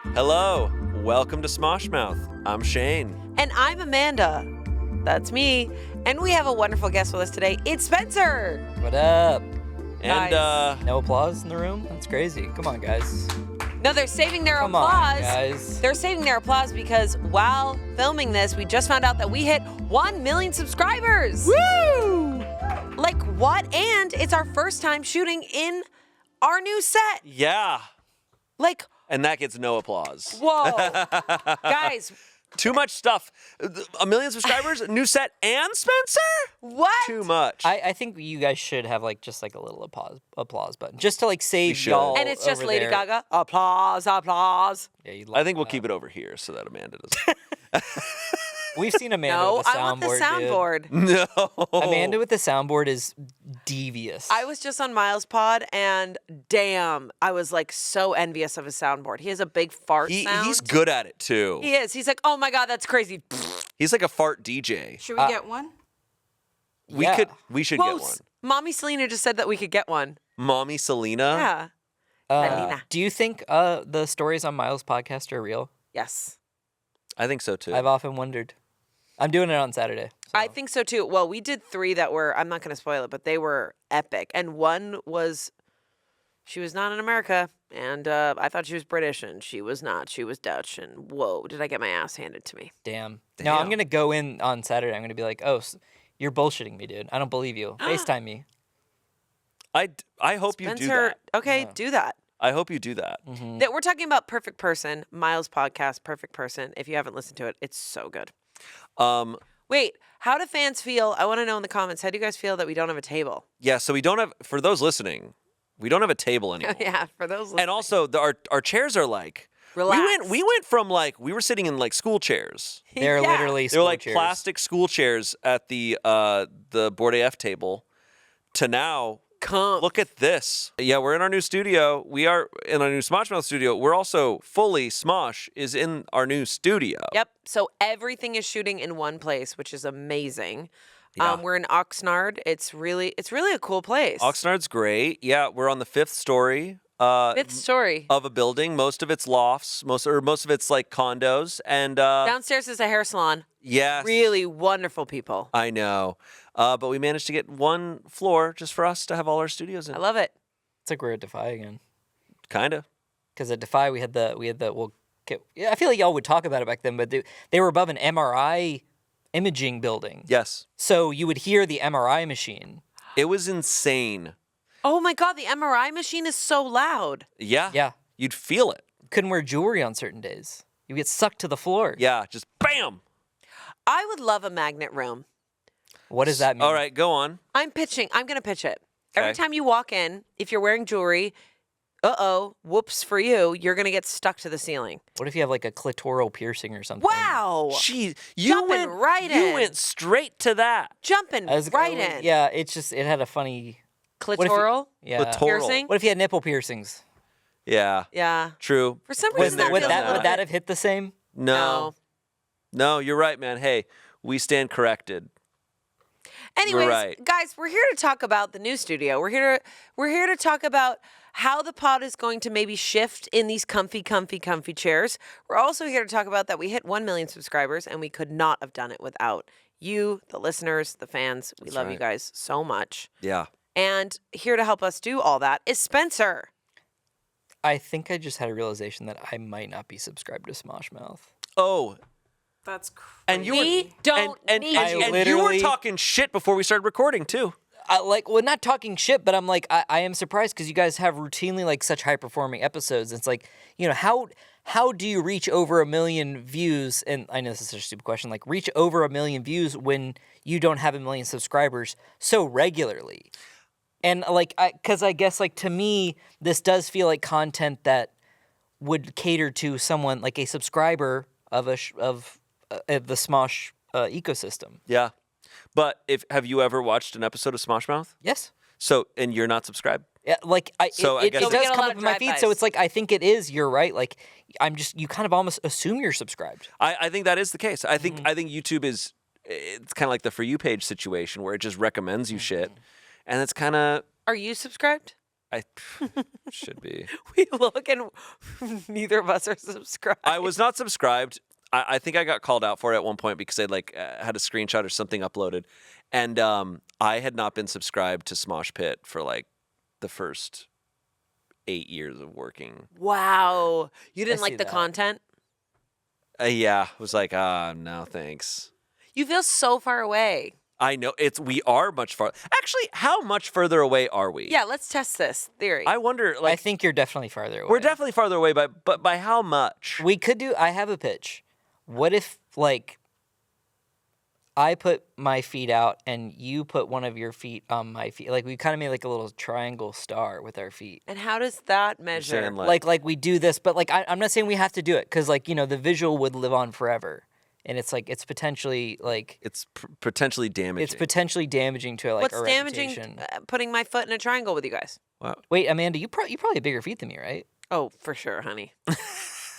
Hello, welcome to Smosh Mouth. I'm Shayne. And I'm Amanda. That's me. And we have a wonderful guest with us today. It's Spencer. What up? And No applause in the room? That's crazy. Come on, guys. No, they're saving their Come applause. on, guys. They're saving their applause because while filming this, we just found out that we hit 1 million subscribers. Woo! Like what? And it's our first time shooting in our new set. yeah, Like, and that gets no applause. whoa. Guys, Too much stuff. 1 million subscribers, new set, and Spencer? what? Too much. I think you guys should have just a little applause button, just to save should. y'all. And it's just over Lady there. Gaga. Applause, applause. Yeah, you'd I think we'll that. keep it over here so that Amanda doesn't. We've seen Amanda No, with the soundboard. I want the soundboard. No. Amanda with the soundboard is devious. I was just on Miles' pod, and damn, I was like so envious of his soundboard. He has a big fart sound. He's good at it too. He is. He's like, oh my God, that's crazy. He's like a fart DJ. Should we get one? Yeah. We should Whoa, get one. Mommy Selina just said that we could get one. Mommy Selina. Yeah. Selena. Do you think the stories on Miles' podcast are real? Yes. I think so too. I've often wondered. I'm doing it on Saturday. so. I think so too. Well, we did 3 that were, I'm not going to spoil it, but they were epic. And one was, she was not in America. And I thought she was British, and she was not. She was Dutch. And whoa, did I get my ass handed to me? Damn. No, I'm Damn. going to go in on Saturday. I'm going to be like, oh, you're bullshitting me, dude. I don't believe you. FaceTime me. I hope you do Spencer, that. okay, do that. I hope you do that. That we're talking about Perfect Person, Miles' podcast, Perfect Person. If you haven't listened to it, it's so good. Wait, how do fans feel? I want to know in the comments. How do you guys feel that we don't have a table? Yeah, so we don't have, for those listening, we don't have a table anymore. Yeah, for those listening. And also, our chairs are like, Relax. we went from like, we were sitting in like school chairs. They're Yeah. literally They were like school chairs. plastic school chairs at the Board AF table to now, Come. look at this. Yeah, we're in our new studio. We are in our new Smosh Mouth studio. We're also fully, Smosh is in our new studio. Yep. So everything is shooting in one place, which is amazing. Yeah. We're in Oxnard. It's really a cool place. Oxnard's great. Yeah, we're on the 5th story. 5th story. Of a building. Most of it's lofts. Most of it's like condos. And Downstairs is a hair salon. yes, Really wonderful people. I know. But we managed to get one floor just for us to have all our studios in. I love it. It's like we're at Defy again. Kind of. Because at Defy we had the I feel like y'all would talk about it back then, but they were above an MRI imaging building. Yes. So you would hear the MRI machine. It was insane. Oh my God, the MRI machine is so loud. Yeah. Yeah. You'd feel it. Couldn't wear jewelry on certain days. You get sucked to the floor. Yeah. Just bam. I would love a magnet room. What does that mean? All right, go on. I'm going to pitch it. Every Okay. time you walk in, if you're wearing jewelry, whoops for you, you're going to get stuck to the ceiling. What if you have like a clitoral piercing or something? Wow. Jeez, you Jumping went right You in. went straight to that. Jumping I was- right in. Yeah, it had a funny. Clitoral Yeah. Clitoral. piercing. What if you had nipple piercings? Yeah. Yeah. True. For some Been reason, there, that Would feels done that a would little that bit- have hit the same? No. No, you're right, man. Hey, we stand corrected. Anyways, right. guys, we're here to talk about the new studio. We're here to talk about how the pod is going to maybe shift in these comfy chairs. We're also here to talk about that we hit 1 million subscribers, and we could not have done it without you, the listeners, the fans. We love you right. guys so much. Yeah. And here to help us do all that is Spencer. I think I just had a realization that I might not be subscribed to Smosh Mouth. Oh, That's crazy. and you We were, don't and, need and, you. and you were literally- talking shit before we started recording too. Not talking shit, but I'm like, I am surprised because you guys have routinely like such high performing episodes. It's like, how do you reach over 1 million views? And I know this is such a stupid question, like reach over 1 million views when you don't have 1 million subscribers so regularly? And like, because I guess like to me, this does feel like content that would cater to someone like a subscriber of the Smosh ecosystem. Yeah. But have you ever watched an episode of Smosh Mouth? Yes. So, and you're not subscribed? Yeah, like So I it guess- So we does get a come lot up of in my feed, so drive-bys. it's like I think it is. You're right. Like you kind of almost assume you're subscribed. I think that is the case. I think YouTube is, it's kind of like the For You page situation where it just recommends you shit. And it's kind of, Are you subscribed? I should be. We look and neither of us are subscribed. I was not subscribed. I think I got called out for it at one point because I had a screenshot or something uploaded, and I had not been subscribed to Smosh Pit for like the first 8 years of working. Wow. You didn't I like see the that. content? Yeah, I was like, no, thanks. You feel so far away. I know we are much far. Actually, how much further away are we? Yeah, let's test this theory. I wonder. I Like, think you're definitely farther away. we're definitely farther away, but by how much? We could do. I have a pitch. What if like I put my feet out and you put one of your feet on my feet? Like we kind of made like a little triangle star with our feet. and how does that measure? saying, Like we do this, but like I'm not saying we have to do it because like the visual would live on forever, and it's like it's potentially like It's potentially damaging. it's potentially damaging to like What's our damaging reputation. putting my foot in a triangle with you guys? Wow. Wait, Amanda, you probably have bigger feet than me, right? Oh, for sure, honey.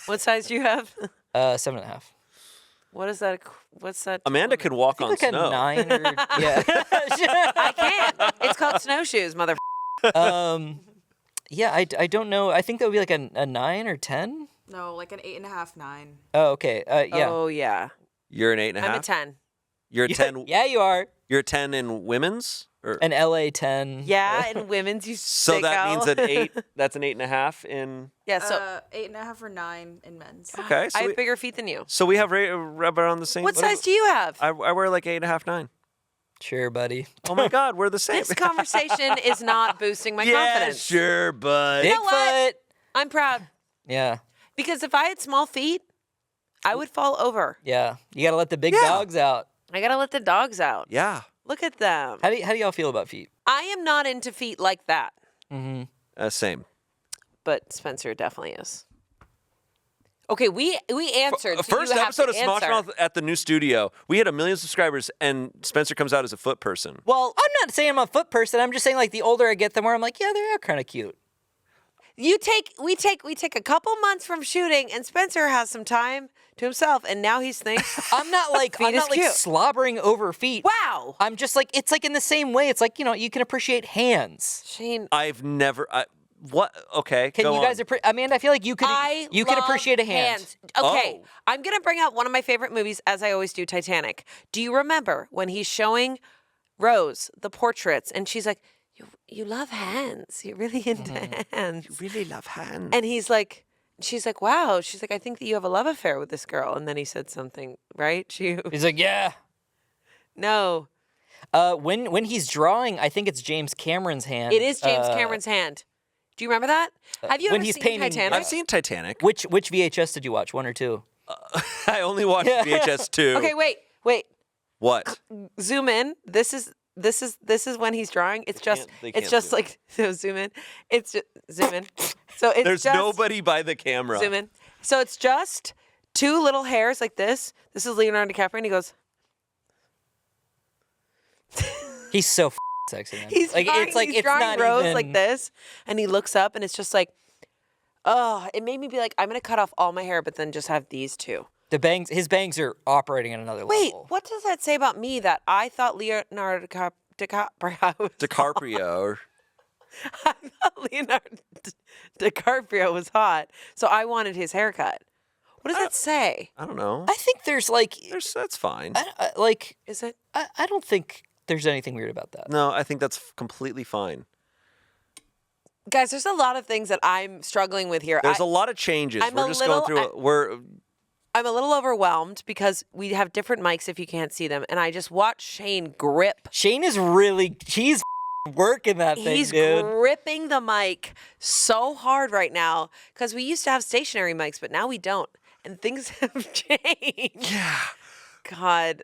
What size do you have? 7.5. What is that? What's that? Amanda could walk on Like snow. a 9 or yeah. I can't. It's called snowshoes, mother. Yeah, I don't know. I think that would be like a 9 or 10. No, like an 8.5, 9. Oh, okay. Yeah. Oh yeah. You're an 8.5. I'm a 10. You're a 10. Yeah, you are. You're a 10 in women's. Or, An LA 10. Yeah, and women's you so stick that out. means an 8. That's an 8.5 in. Yeah, so 8.5 or 9 in men's. Okay, so I we, have bigger feet than you. so we have right around the same. What size do you have? I wear like 8.5, 9. Sure, buddy. Oh my God, we're the same. This conversation is not boosting my yeah, confidence. sure, bud. know what? Bigfoot. I'm proud Yeah. because if I had small feet, I would fall over. Yeah. You got to let the big Yeah. dogs out. I gotta let the dogs out. Yeah. Look at them. How do y'all feel about feet? I am not into feet like that, Same. but Spencer definitely is. Okay, we answered. so First you have episode to of Smosh answer. Mouth at the new studio. We had 1 million subscribers, and Spencer comes out as a foot person. Well, I'm not saying I'm a foot person. I'm just saying like the older I get, the more I'm like, yeah, they are kind of cute. We take a couple months from shooting, and Spencer has some time to himself, and now he's thinking, I'm not like Feet I'm is not like cute. slobbering over feet. "Wow, I'm just like it's like in the same way. It's like you can appreciate hands. Shane." I've never. What? Okay. Can go you guys on. Amanda? I feel like you could I you can love appreciate a hand. hands. Okay, Oh. I'm gonna bring out one of my favorite movies, as I always do, Titanic. Do you remember when he's showing Rose the portraits, and she's like, "You love hands. You're really into hands." Really love hands. And he's like, she's like, "Wow." She's like, "I think that you have a love affair with this girl." And then he said something, right? He's like, yeah. No, When he's drawing, I think it's James Cameron's hand. it is James Cameron's hand. Do you remember that? Have you when ever he's seen painting- Titanic? I've seen Titanic. Which VHS did you watch? 1 or 2? I only watched VHS 2. Okay, wait. What? Zoom in. This is when he's drawing. It's just they it's can't just zoom like so zoom in. It's just zoom in. So it's There's just nobody by the camera. zoom in. So it's just two little hairs like this. This is Leonardo DiCaprio, and he goes. He's so sexy. Man. He's like drawing, it's like he's it's drawing not Rose even like this, and he looks up, and it's just like, oh, it made me be like, I'm gonna cut off all my hair, but then just have these two. the bangs. His bangs are operating at another Wait, level. what does that say about me that I thought Leonardo DiCaprio was DiCaprio. Or, I thought Leonardo DiCaprio was hot, so I wanted his haircut. What does that say? I don't know. I think there's like That's fine. like Is it? I don't think there's anything weird about that. No, I think that's completely fine. Guys, there's a lot of things that I'm struggling with here. There's a lot of changes. I'm We're a just little- going through. I'm a little overwhelmed because we have different mics if you can't see them, and I just watched Shayne grip. Shayne is really he's working that thing, He's dude. gripping the mic so hard right now because we used to have stationary mics, but now we don't, and things have changed. Yeah. God,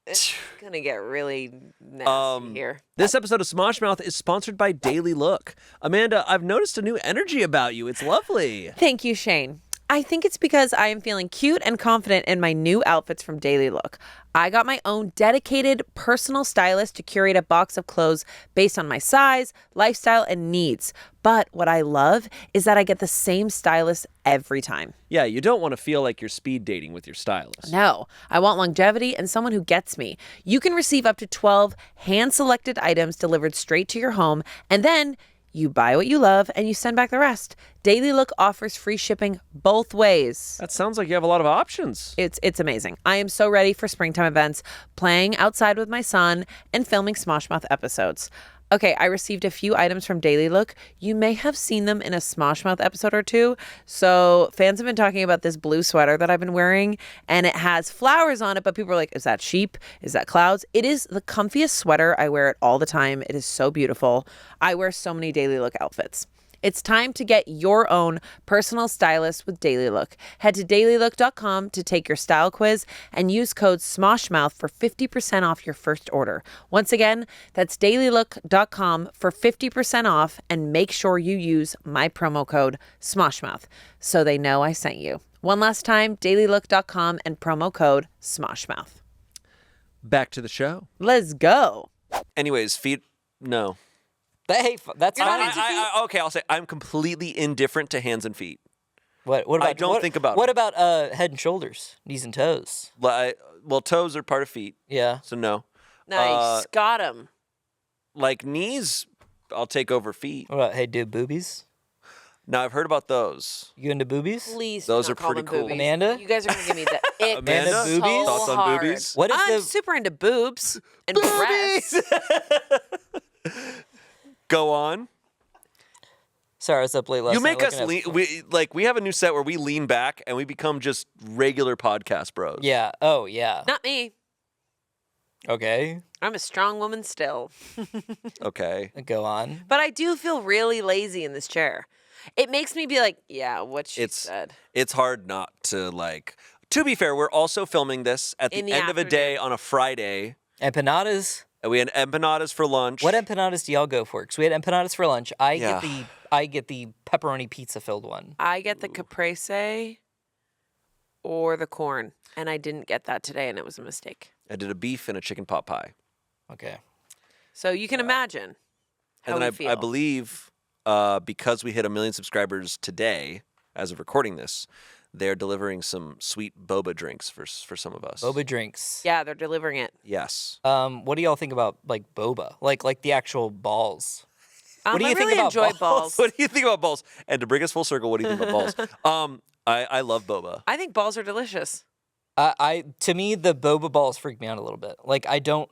it's gonna get really nasty here. This episode of Smosh Mouth is sponsored by Daily Look. Amanda, I've noticed a new energy about you. It's lovely. Thank you, Shayne. I think it's because I am feeling cute and confident in my new outfits from Daily Look. I got my own dedicated personal stylist to curate a box of clothes based on my size, lifestyle, and needs. But what I love is that I get the same stylist every time. Yeah, you don't want to feel like you're speed dating with your stylist. No, I want longevity and someone who gets me. You can receive up to 12 hand-selected items delivered straight to your home, and then You buy what you love and you send back the rest. Daily Look offers free shipping both ways. That sounds like you have a lot of options. It's amazing. I am so ready for springtime events, playing outside with my son, and filming Smosh Mouth episodes. Okay, I received a few items from Daily Look. You may have seen them in a Smosh Mouth episode or two. So fans have been talking about this blue sweater that I've been wearing, and it has flowers on it, but people are like, is that sheep? Is that clouds? It is the comfiest sweater. I wear it all the time. It is so beautiful. I wear so many Daily Look outfits. It's time to get your own personal stylist with Daily Look. Head to dailylook.com to take your style quiz and use code SMOSHMOUTH for 50% off your first order. Once again, that's dailylook.com for 50% off, and make sure you use my promo code SMOSHMOUTH so they know I sent you. One last time, dailylook.com and promo code SMOSHMOUth. Back to the show. Let's go. Anyways, feet, no. Hey, that's You're not fine. into feet? Okay, I'll say I'm completely indifferent to hands and feet. What about? I don't think about What it. about head and shoulders, knees and toes? Well, toes are part of feet, Yeah. so no. Nice. Got him. Like knees, I'll take over feet. What about hey, dude, boobies? Now I've heard about those. You into boobies? Please Those do are not call pretty them cool. boobies. Amanda? You guys are going to give me the ick Amanda, so boobies? Thoughts on hard. boobies? What is I'm the? super into boobs and breasts. Go on. Sorry, I was up late last You night. make us looking lean. We have a new set where we lean back and we become just regular podcast bros. Yeah. Oh, yeah. Not me. Okay. I'm a strong woman still. Okay. Go on. But I do feel really lazy in this chair. It makes me be like, yeah, what she said. It's hard not to like. To be fair, we're also filming this at the In the end of a day on a Friday. Empanadas. And we had empanadas for lunch. What empanadas do y'all go for? Because we had empanadas for lunch. I Yeah. get the pepperoni pizza filled one. I get the caprese or the corn. And I didn't get that today, and it was a mistake. I did a beef and a chicken pot pie. Okay. So you can imagine how And we then feel. I believe because we hit 1 million subscribers today, as of recording this, they're delivering some sweet boba drinks for some of us. Boba drinks. Yeah, they're delivering it. Yes. What do y'all think about like boba? Like the actual balls? What do you I think really about enjoy balls? balls. What do you think about balls? And to bring us full circle, what do you think about balls? I love boba. I think balls are delicious. To me the boba balls freak me out a little bit. Like I don't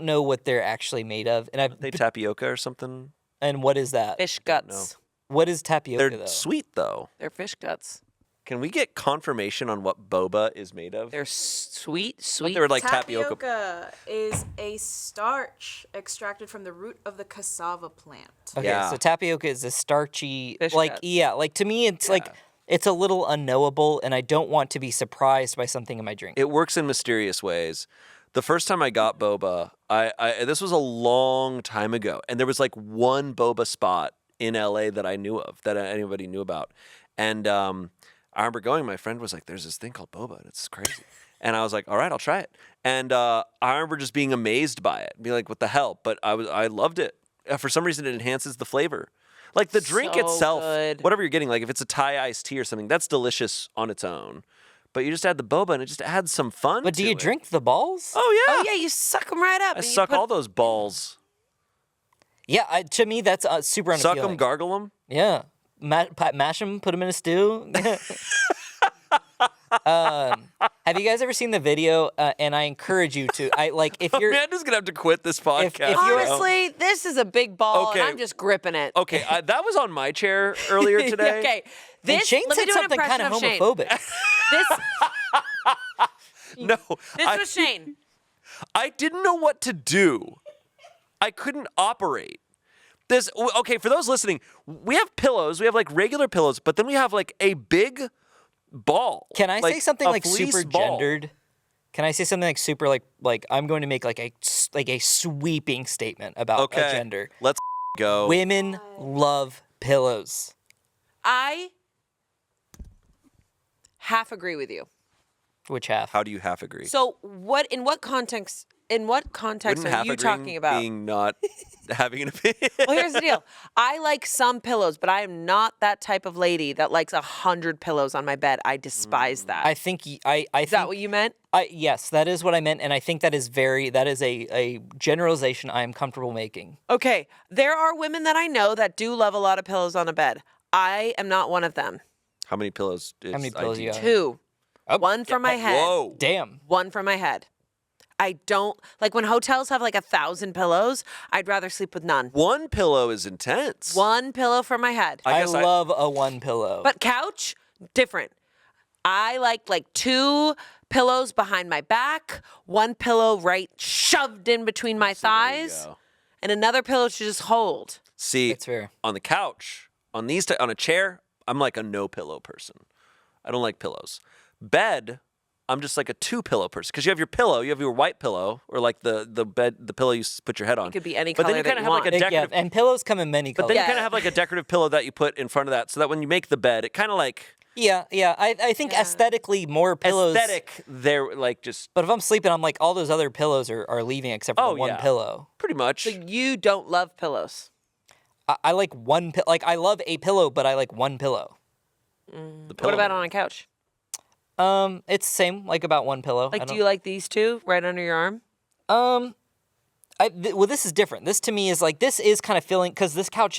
know what they're actually made of, and Are they tapioca or something? and what is that? Fish guts. What is tapioca They're though? sweet though. They're fish guts. Can we get confirmation on what boba is made of? They're sweet, I thought sweet. they were like tapioca. Tapioca is a starch extracted from the root of the cassava plant. Okay, Yeah. so tapioca is a starchy, Fish like guts. yeah, like to me it's like it's a little unknowable, and I don't want to be surprised by something in my drink. It works in mysterious ways. The first time I got boba, I this was a long time ago, and there was like one boba spot in LA that I knew of, that anybody knew about. And I remember going, my friend was like, there's this thing called boba, and it's crazy. And I was like, all right, I'll try it. And I remember just being amazed by it, be like, what the hell? But I loved it. For some reason, it enhances the flavor. Like the drink So itself, good. whatever you're getting, like if it's a Thai iced tea or something, that's delicious on its own. But you just add the boba and it just adds some fun But do to you it. drink the balls? Oh, yeah. Oh, yeah, you suck them right up. I and you suck put- all those balls. Yeah, to me that's super unappealing. Suck them, gargle them. Yeah, mash them, put them in a stew. Have you guys ever seen the video? And I encourage you to. If you're Amanda's going to have to quit this podcast. if you're- Honestly, this is a big ball, Okay. and I'm just gripping it. Okay, that was on my chair earlier today. Okay, and this. Shane let me said do an something impression kind of Shane. homophobic. This. No, This was Shane. I didn't know what to do. I couldn't operate. Okay, for those listening, we have pillows. We have like regular pillows, but then we have like a big ball. Can I say something a like fleece super ball. gendered? Can I say something like super like I'm going to make like a sweeping statement about Okay, a gender? let's go. Women love pillows. I half agree with you. Which half? How do you half agree? So, in what context in what context Wouldn't are half you agreeing talking about? being not having an opinion? Well, here's the deal. I like some pillows, but I am not that type of lady that likes 100 pillows on my bed. I despise that. I think I Is that what you meant? yes, that is what I meant, and I think that is a generalization I am comfortable making. Okay, there are women that I know that do love a lot of pillows on a bed. I am not one of them. How many pillows? How many pillows you got? 2. Oh, One for my head. Whoa. Damn. One for my head. I don't like when hotels have 1,000 pillows. I'd rather sleep with none. One pillow is intense. One pillow for my head. I I guess I- love a one pillow. But couch, different. I like 2 pillows behind my back, one pillow right shoved in between my thighs, go. and another pillow to just hold. See, That's fair. on the couch, on a chair, I'm like a no pillow person. I don't like pillows. Bed, I'm just like a 2-pillow person because you have your pillow, you have your white pillow, or like the pillow you put your head on. It could be any but color then you that kind of you have like a want. decorative. and pillows come in many But colors. then you Yeah. kind of have like a decorative pillow that you put in front of that, so that when you make the bed, it kind of like yeah. I think Yeah. aesthetically more pillows. aesthetic. They're like just But if I'm sleeping, I'm like all those other pillows are leaving except for Oh, the one yeah. pillow. pretty much. So you don't love pillows. I like one like I love a pillow, but I like one pillow. The What about pillow. on a couch? It's the same, like about one pillow. I Like, do don't- you like these 2 right under your arm? well, this is different. This to me is like this is kind of feeling because this couch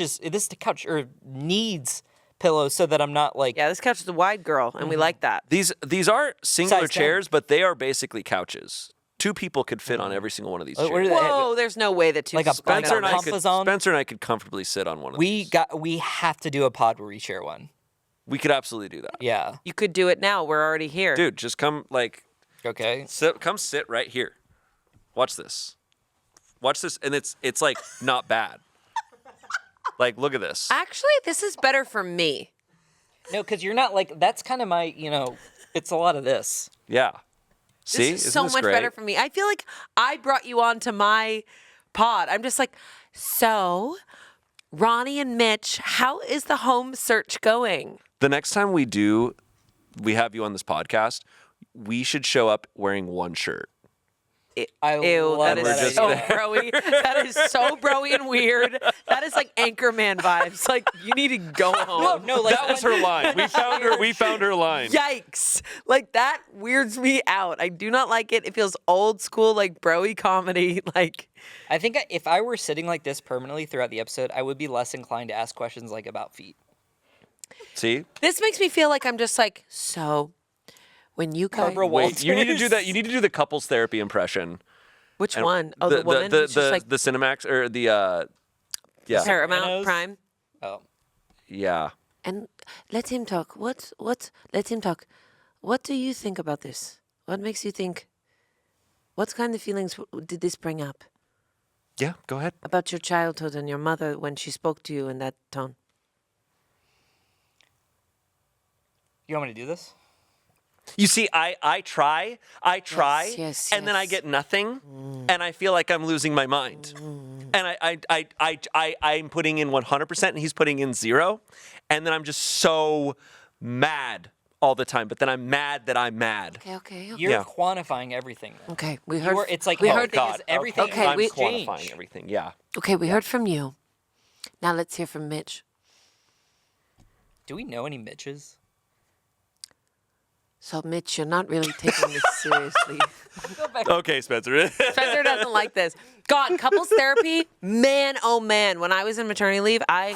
needs pillows so that I'm not like Yeah, this couch is a wide girl, and we like that. These are singular Size 10. chairs, but they are basically couches. 2 people could fit on every single one of these chairs. what are they- Whoa, there's no way that 2 Like a- people fit Spencer on and I this. could Compass on? Spencer and I could comfortably sit on one of these. we have to do a pod where we share one. We could absolutely do that. Yeah. You could do it now. We're already here. Dude, just come Okay. come sit right here. Watch this. Watch this, and it's like not bad. Like, look at this. Actually, this is better for me. No, because you're not like that's kind of my it's a lot of this. Yeah. See, This is Isn't so this much great? better for me. I feel like I brought you on to my pod. I'm just like, so Ronnie and Mitch, how is the home search going? The next time we have you on this podcast, we should show up wearing one shirt. I Ew, love that We're is just so there. broy. That is so broy and weird. That is like Anchorman vibes. Like, you need to go home. No, like That was her line. We found her line. Yikes. Like, that weirds me out. I do not like it. It feels old school, like broy comedy. Like, I think if I were sitting like this permanently throughout the episode, I would be less inclined to ask questions like about feet. See? this makes me feel like I'm just like, so when you guys. Barbara Wait, you need to do Walters. that. You need to do the couples therapy impression. Which And one? Oh, the woman? The It's just like the Cinemax or the yeah. Paramount Sopranos? Prime. Oh. Yeah. And let him talk. Let him talk. What do you think about this? What makes you think? What kind of feelings did this bring up Yeah, go ahead. about your childhood and your mother when she spoke to you in that tone? You want me to do this? You see, I try, Yes, and then I yes. get nothing, and I feel like I'm losing my mind. And I'm putting in 100%, and he's putting in 0, and then I'm just so mad all the time. But then I'm mad that I'm mad. Okay. You're Yeah. quantifying everything. Then. Okay. We heard. It's like we oh heard. God, everything. Okay, I'm we- quantifying everything. Yeah. Okay, we heard from you. Now let's hear from Mitch. Do we know any Mitches? So Mitch, you're not really taking this seriously. Okay, Spencer. Spencer doesn't like this. God, couples therapy, man, oh man. When I was in maternity leave, I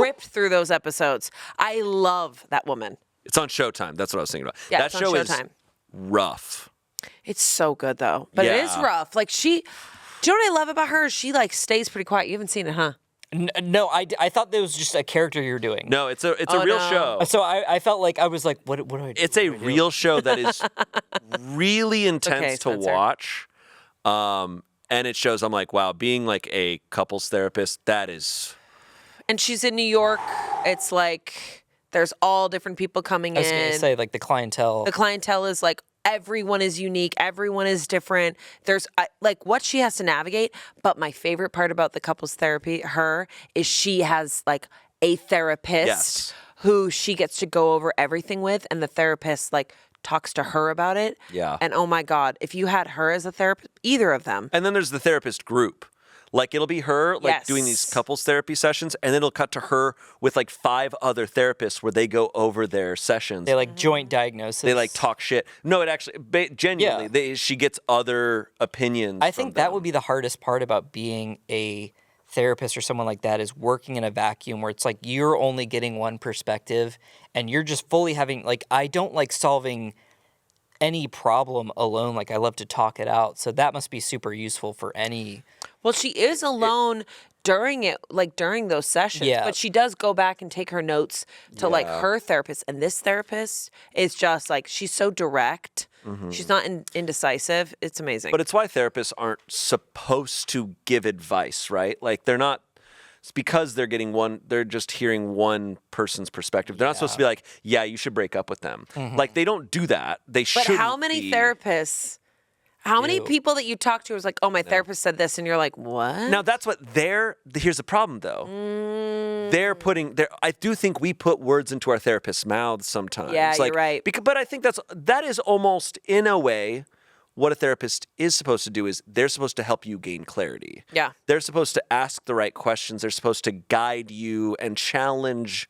ripped through those episodes. I love that woman. It's on Showtime. That's what I was thinking about. Yeah, that it's on show is Showtime. rough. It's so good though, but it is Yeah. rough. Like do you know what I love about her? She like stays pretty quiet. You haven't seen it, huh? No, I thought that was just a character you're doing. No, it's a Oh, real no. show. So I felt like I was like, what do I do? It's a real show that is really intense Okay, to Spencer. watch. And it shows I'm like, wow, being like a couples therapist, that is And she's in New York. It's like there's all different people coming I was gonna in. say like the clientele. The clientele is like everyone is unique, everyone is different. There's like what she has to navigate. But my favorite part about the couples therapy, is she has like a therapist Yes. who she gets to go over everything with, and the therapist like talks to her about it. Yeah. And oh my God, if you had her as a therapist, either of them. And then there's the therapist group. Like it'll be her doing these couples therapy sessions, and then it'll cut to her with like 5 other therapists where they go over their sessions. They like joint diagnosis. They like talk shit. No, it actually genuinely she gets other opinions. I think that would be the hardest part about being a therapist or someone like that, is working in a vacuum where it's like you're only getting one perspective and you're just fully having, like, I don't like solving any problem alone. Like, I love to talk it out. So that must be super useful for any. Well, she is alone during it, like during those sessions. Yeah. But she does go back and take her notes to like her therapist. And this therapist is just like, she's so direct. She's not indecisive. It's amazing. But it's why therapists aren't supposed to give advice, right? Like they're not. It's because they're just hearing one person's perspective. They're not supposed to be like, yeah, you should break up with them. Like they don't do that. They should. But how many therapists? How many people that you talk to was like, oh, my therapist said this, and you're like, what? Now that's what here's the problem though. I do think we put words into our therapists' mouths sometimes. Yeah, you're right. But I think that is almost in a way what a therapist is supposed to do. Is they're supposed to help you gain clarity. Yeah. They're supposed to ask the right questions. They're supposed to guide you and challenge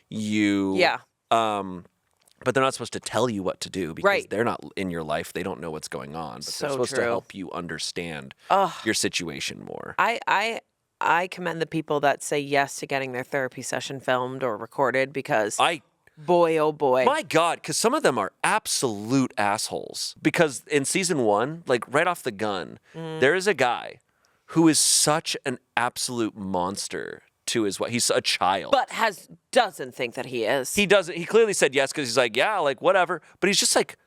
you. Yeah. But they're not supposed to tell you what to do because Right. they're not in your life. They don't know what's going on. But So they're supposed true. to help you understand your situation more. I commend the people that say yes to getting their therapy session filmed or recorded because boy, oh boy. My God, because some of them are absolute assholes. Because in season 1, like right off the gun, there is a guy who is such an absolute monster to his wife. He's a child. But doesn't think that he is. He doesn't. He clearly said yes because he's like, yeah, like whatever. But he's just like,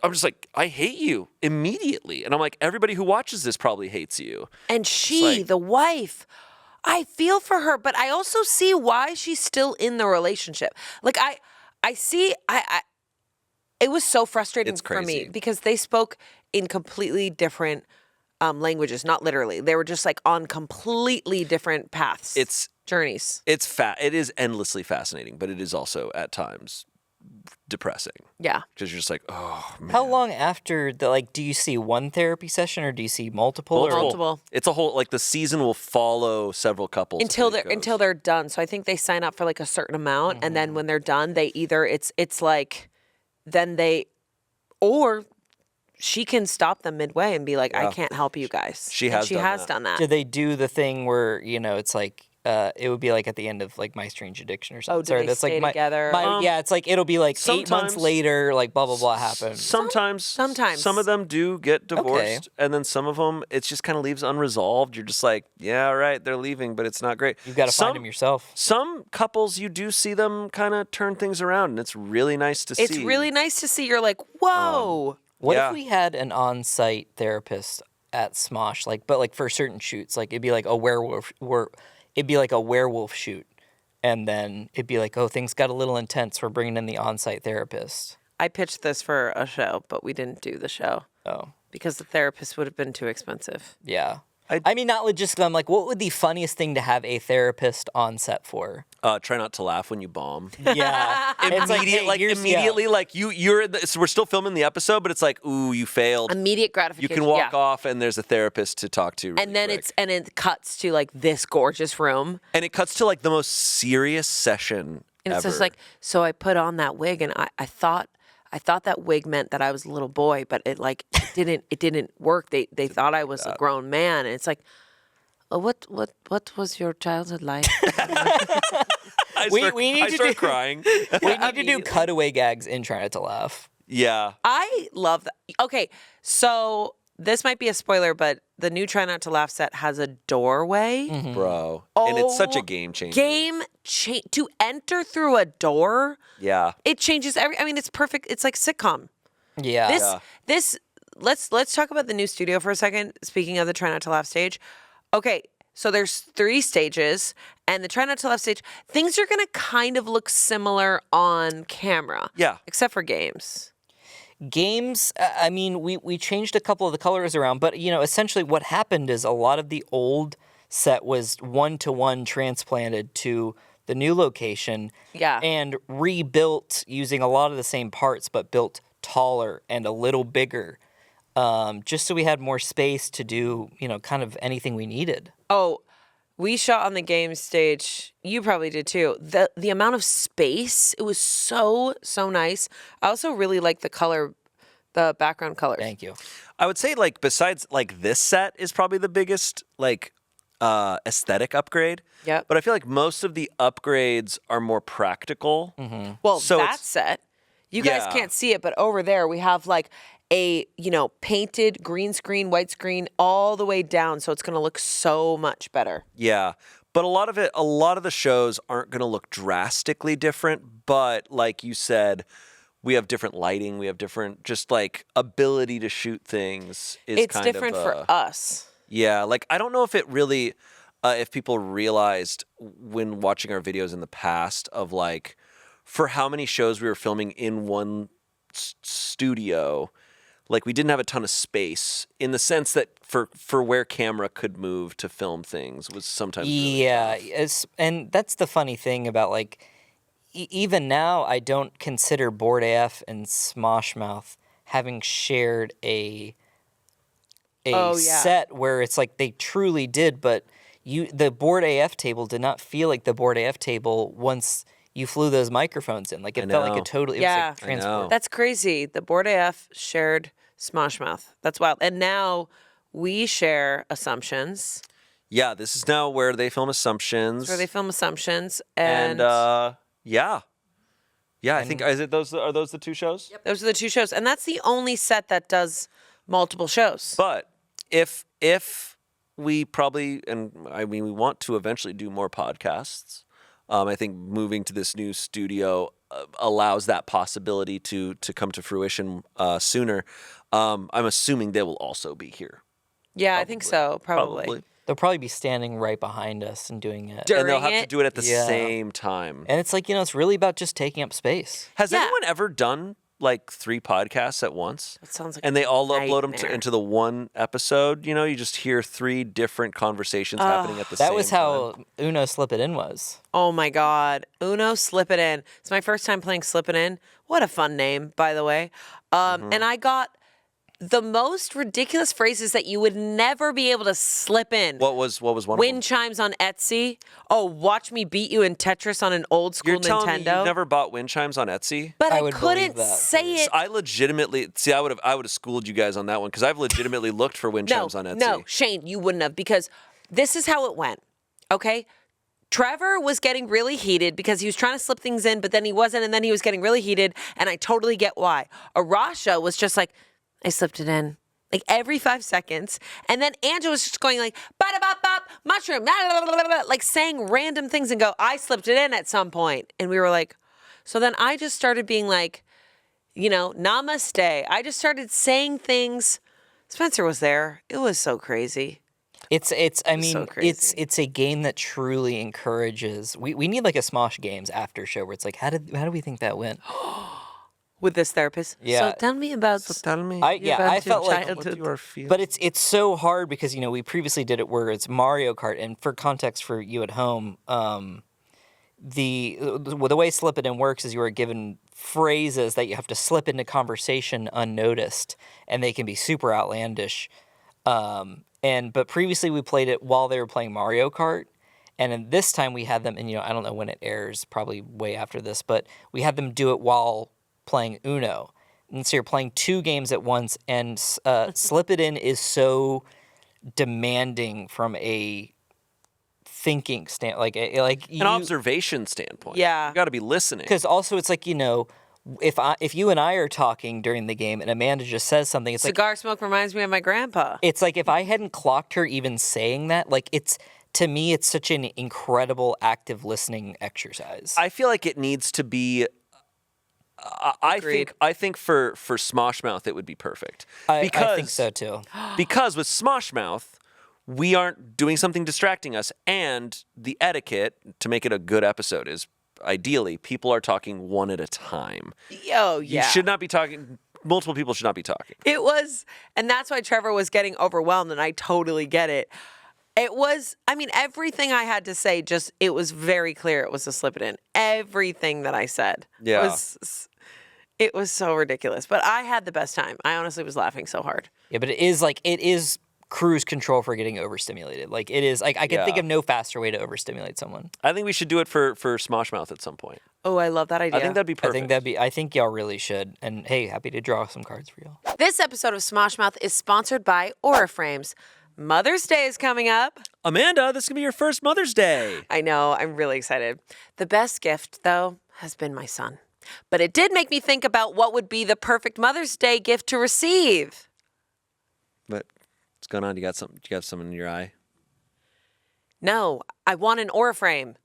I'm just like, I hate you immediately. And I'm like, everybody who watches this probably hates you. And she, the wife, I feel for her, but I also see why she's still in the relationship. Like I see, it was so frustrating It's for me crazy. because they spoke in completely different languages, not literally. They were just like on completely different paths. Journeys. It is endlessly fascinating, but it is also at times depressing. Yeah. Because you're just like, oh man. How long after do you see one therapy session or do you see multiple? Multiple. It's a whole, like the season will follow several couples Until as it goes. they're done. So I think they sign up for like a certain amount, and then when they're done, they either it's like, then they, or she can stop them midway and be like, I can't help you guys. She And has she done has that. done that. Do they do the thing where, it's like, it would be like at the end of like My Strange Addiction or something? Oh, do they that's stay like together? yeah, it's like it'll be like 8 months sometimes- later, like blah blah blah happened. Sometimes some of them do get divorced, and then some of them it just kind of leaves unresolved. You're just like, yeah, all right, they're leaving, but it's not great. You've got to find them yourself. Some couples, you do see them kind of turn things around, and it's really nice to see. It's really nice to see. You're like, whoa. What Yeah. if we had an on-site therapist at Smosh, but like for certain shoots, like it'd be like a werewolf shoot, and then it'd be like, oh, things got a little intense. We're bringing in the on-site therapist. I pitched this for a show, but we didn't do the show Oh, because the therapist would have been too expensive. yeah. I mean, not logistically. I'm like, what would the funniest thing to have a therapist on set for? Try not to laugh when you bomb. Yeah, It's like, hey, here's- Immediately, like so we're still filming the episode, but it's like, ooh, you failed. Immediate You gratification. can walk yeah. off, and there's a therapist to talk to. And then really quick. it cuts to like this gorgeous room. And it cuts to like the most serious session And it's ever. just like, so I put on that wig, and I thought that wig meant that I was a little boy, but it didn't work. They thought I was a grown man, and it's like, oh, what was your childhood like? we need I to start do- crying. We need to do cutaway gags in Try Not to Laugh. Yeah. I love that. Okay, so this might be a spoiler, but the new Try Not to Laugh set has a doorway. Bro. And it's such a game changer. To enter through a door. Yeah. It changes it's perfect. It's like sitcom. Yeah. Let's talk about the new studio for a second. Speaking of the Try Not to Laugh stage. Okay, so there's 3 stages, and the Try Not to Laugh stage, things are gonna kind of look similar on camera. Yeah. Except for games. Games, I mean, we changed a couple of the colors around, but, essentially what happened is a lot of the old set was one-to-one transplanted to the new location. Yeah. And rebuilt using a lot of the same parts, but built taller and a little bigger, just so we had more space to do, kind of anything we needed. Oh, we shot on the game stage. You probably did too. The amount of space, it was so nice. I also really like the background colors. Thank you. I would say like besides like this set is probably the biggest like aesthetic upgrade. Yep. But I feel like most of the upgrades are more practical. Well, So that it's- set, you guys Yeah. can't see it, but over there we have like a, painted green screen, white screen all the way down. So it's going to look so much better. Yeah. But a lot of the shows aren't going to look drastically different. But like you said, we have different lighting. We have different just like ability to shoot things. It's different for us. Yeah. Like I don't know if it really, if people realized when watching our videos in the past of like, for how many shows we were filming in one studio, like we didn't have a ton of space in the sense that for where camera could move to film things was sometimes really tough. And that's the funny thing about like even now I don't consider Board AF and Smosh Mouth having shared a set where it's like they truly did, but the Board AF table did not feel like the Board AF table once you flew those microphones in. Like it felt like know. a totally Yeah. it was like I know. transport. That's crazy. The Board AF shared Smosh Mouth. That's wild. And now we share Assumptions. Yeah, this is now where they film Assumptions. Where they film Assumptions. and yeah. Yeah, I think are those the two shows? Yep. Those are the two shows. And that's the only set that does multiple shows. But if we probably, and I mean we want to eventually do more podcasts, I think moving to this new studio allows that possibility to come to fruition sooner. I'm assuming they will also be here. Yeah, I think so. Probably. They'll probably be standing right behind us and doing it. During And they'll have to it? do it at the Yeah. same time. And it's like, it's really about just taking up space. Has Yeah. anyone ever done like 3 podcasts at once? That sounds like And they all upload them nightmare. into the one episode. You just hear 3 different conversations happening at the same That time. was how Uno Slip It In was. Oh my God. Uno Slip It In. It's my first time playing Slip It In. What a fun name, by the way. And I got the most ridiculous phrases that you would never be able to slip in. What was one of them? Wind chimes on Etsy. Oh, watch me beat you in Tetris on an old school You're telling me Nintendo. you've never bought wind chimes on Etsy? But I I would couldn't believe that, say it. I legitimately I would have schooled you guys on that one because I've legitimately looked for wind chimes on Etsy. No, Shayne, you wouldn't have, because this is how it went. Okay? Trevor was getting really heated because he was trying to slip things in, but then he wasn't, and then he was getting really heated, and I totally get why. Arasha was just like, I slipped it in. Like every 5 seconds. And then Angela was just going like, ba-da-bop-bop, mushroom, blah, like saying random things and go, I slipped it in at some point. And we were like, so then I just started being like, namaste. I just started saying things. Spencer was there. It was so crazy. It's crazy. it's a game that truly encourages. We need like a Smosh Games after show where it's like, how do we think that went? With this therapist. Yeah. So tell me about Tell me. I felt like childhood. you are feeling. But it's so hard because we previously did it where it's Mario Kart, and for context for you at home, the way Slip It In works is you are given phrases that you have to slip into conversation unnoticed, and they can be super outlandish. But previously we played it while they were playing Mario Kart, and then this time we had them, and I don't know when it airs, probably way after this, but we had them do it while playing Uno. And so you're playing 2 games at once, and Slip It In is so demanding from a thinking an observation standpoint. Yeah. You got to be listening. because also it's like if you and I are talking during the game and Amanda just says something, it's like Cigar smoke reminds me of my grandpa. it's like if I hadn't clocked her even saying that, like to me it's such an incredible active listening exercise. I feel like it needs to be. I think for Smosh Mouth it would be perfect. I think so too. Because with Smosh Mouth, we aren't doing something distracting us, and the etiquette to make it a good episode is ideally people are talking one at a time. Oh, yeah. You should not be talking. Multiple people should not be talking. It was, and that's why Trevor was getting overwhelmed, and I totally get it. It was, everything I had to say, it was very clear it was a Slip It In. Everything that I said. Yeah. It was so ridiculous, but I had the best time. I honestly was laughing so hard. Yeah, but it is cruise control for getting overstimulated. Like it is like I can think of no faster way to overstimulate someone. I think we should do it for Smosh Mouth at some point. Oh, I love that idea. I think that'd be perfect. I think y'all really should. And hey, happy to draw some cards for y'all. This episode of Smosh Mouth is sponsored by Aura Frames. Mother's Day is coming up. Amanda, this is going to be your first Mother's Day. I know, I'm really excited. The best gift, though, has been my son. But it did make me think about what would be the perfect Mother's Day gift to receive. But what's going on? You got something in your eye? No, I want an Aura Frame.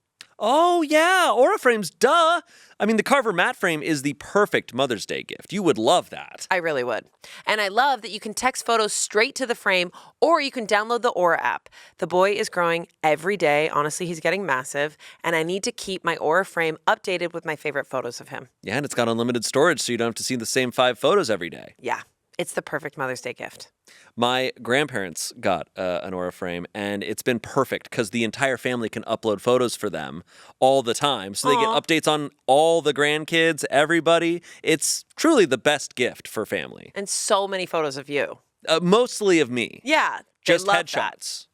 Oh, yeah, Aura frames, duh. I mean, the Carver matte frame is the perfect Mother's Day gift. You would love that. I really would. And I love that you can text photos straight to the frame, or you can download the Aura app. The boy is growing every day. Honestly, he's getting massive, and I need to keep my Aura frame updated with my favorite photos of him. Yeah, and it's got unlimited storage, so you don't have to see the same 5 photos every day. Yeah, it's the perfect Mother's Day gift. My grandparents got an Aura frame, and it's been perfect because the entire family can upload photos for them all the time. So they get updates on all the grandkids, everybody. It's truly the best gift for family. And so many photos of you. Mostly of me. Yeah, Just love headshots.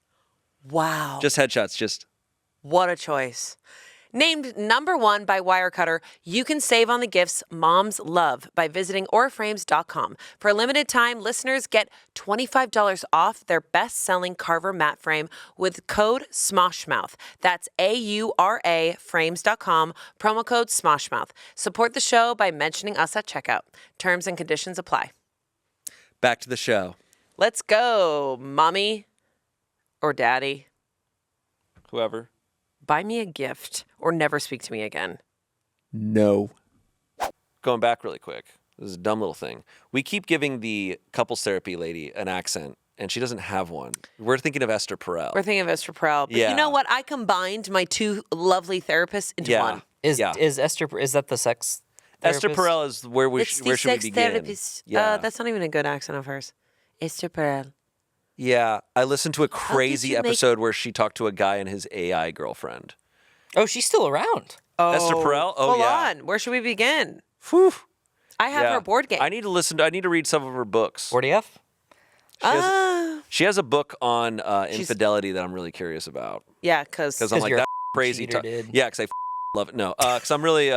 That. Wow. Just headshots. Just. What a choice. Named #1 by Wirecutter, you can save on the gifts moms love by visiting auraframes.com. For a limited time, listeners get $25 off their best-selling Carver matte frame with code SMOSHMOUTH. That's AURA frames.com, promo code SMOSHMOUTH. Support the show by mentioning us at checkout. Terms and conditions apply. Back to the show. Let's go, mommy or daddy. Whoever. Buy me a gift or never speak to me again. No. Going back really quick. This is a dumb little thing. We keep giving the couples therapy lady an accent, and she doesn't have one. We're thinking of Esther Perel. We're thinking of Esther Perel. But you know what? I combined my 2 lovely therapists into one. Is that the sex therapist? Esther Perel is where It's should the we sex begin? therapist. Yeah. That's not even a good accent of hers. Esther Perel. Yeah, I listened to a crazy you make- episode where she talked to a guy and his AI girlfriend. Oh, she's still around. Esther Perel? Oh, hold yeah. on. Where should we begin? Whew. I have her board game. I need to read some of her books. 40F? She has a book on infidelity that I'm really curious about. Yeah, because Because I'm like, you're that crazy. cheater, dude. Yeah, because I love it. No, because I'm really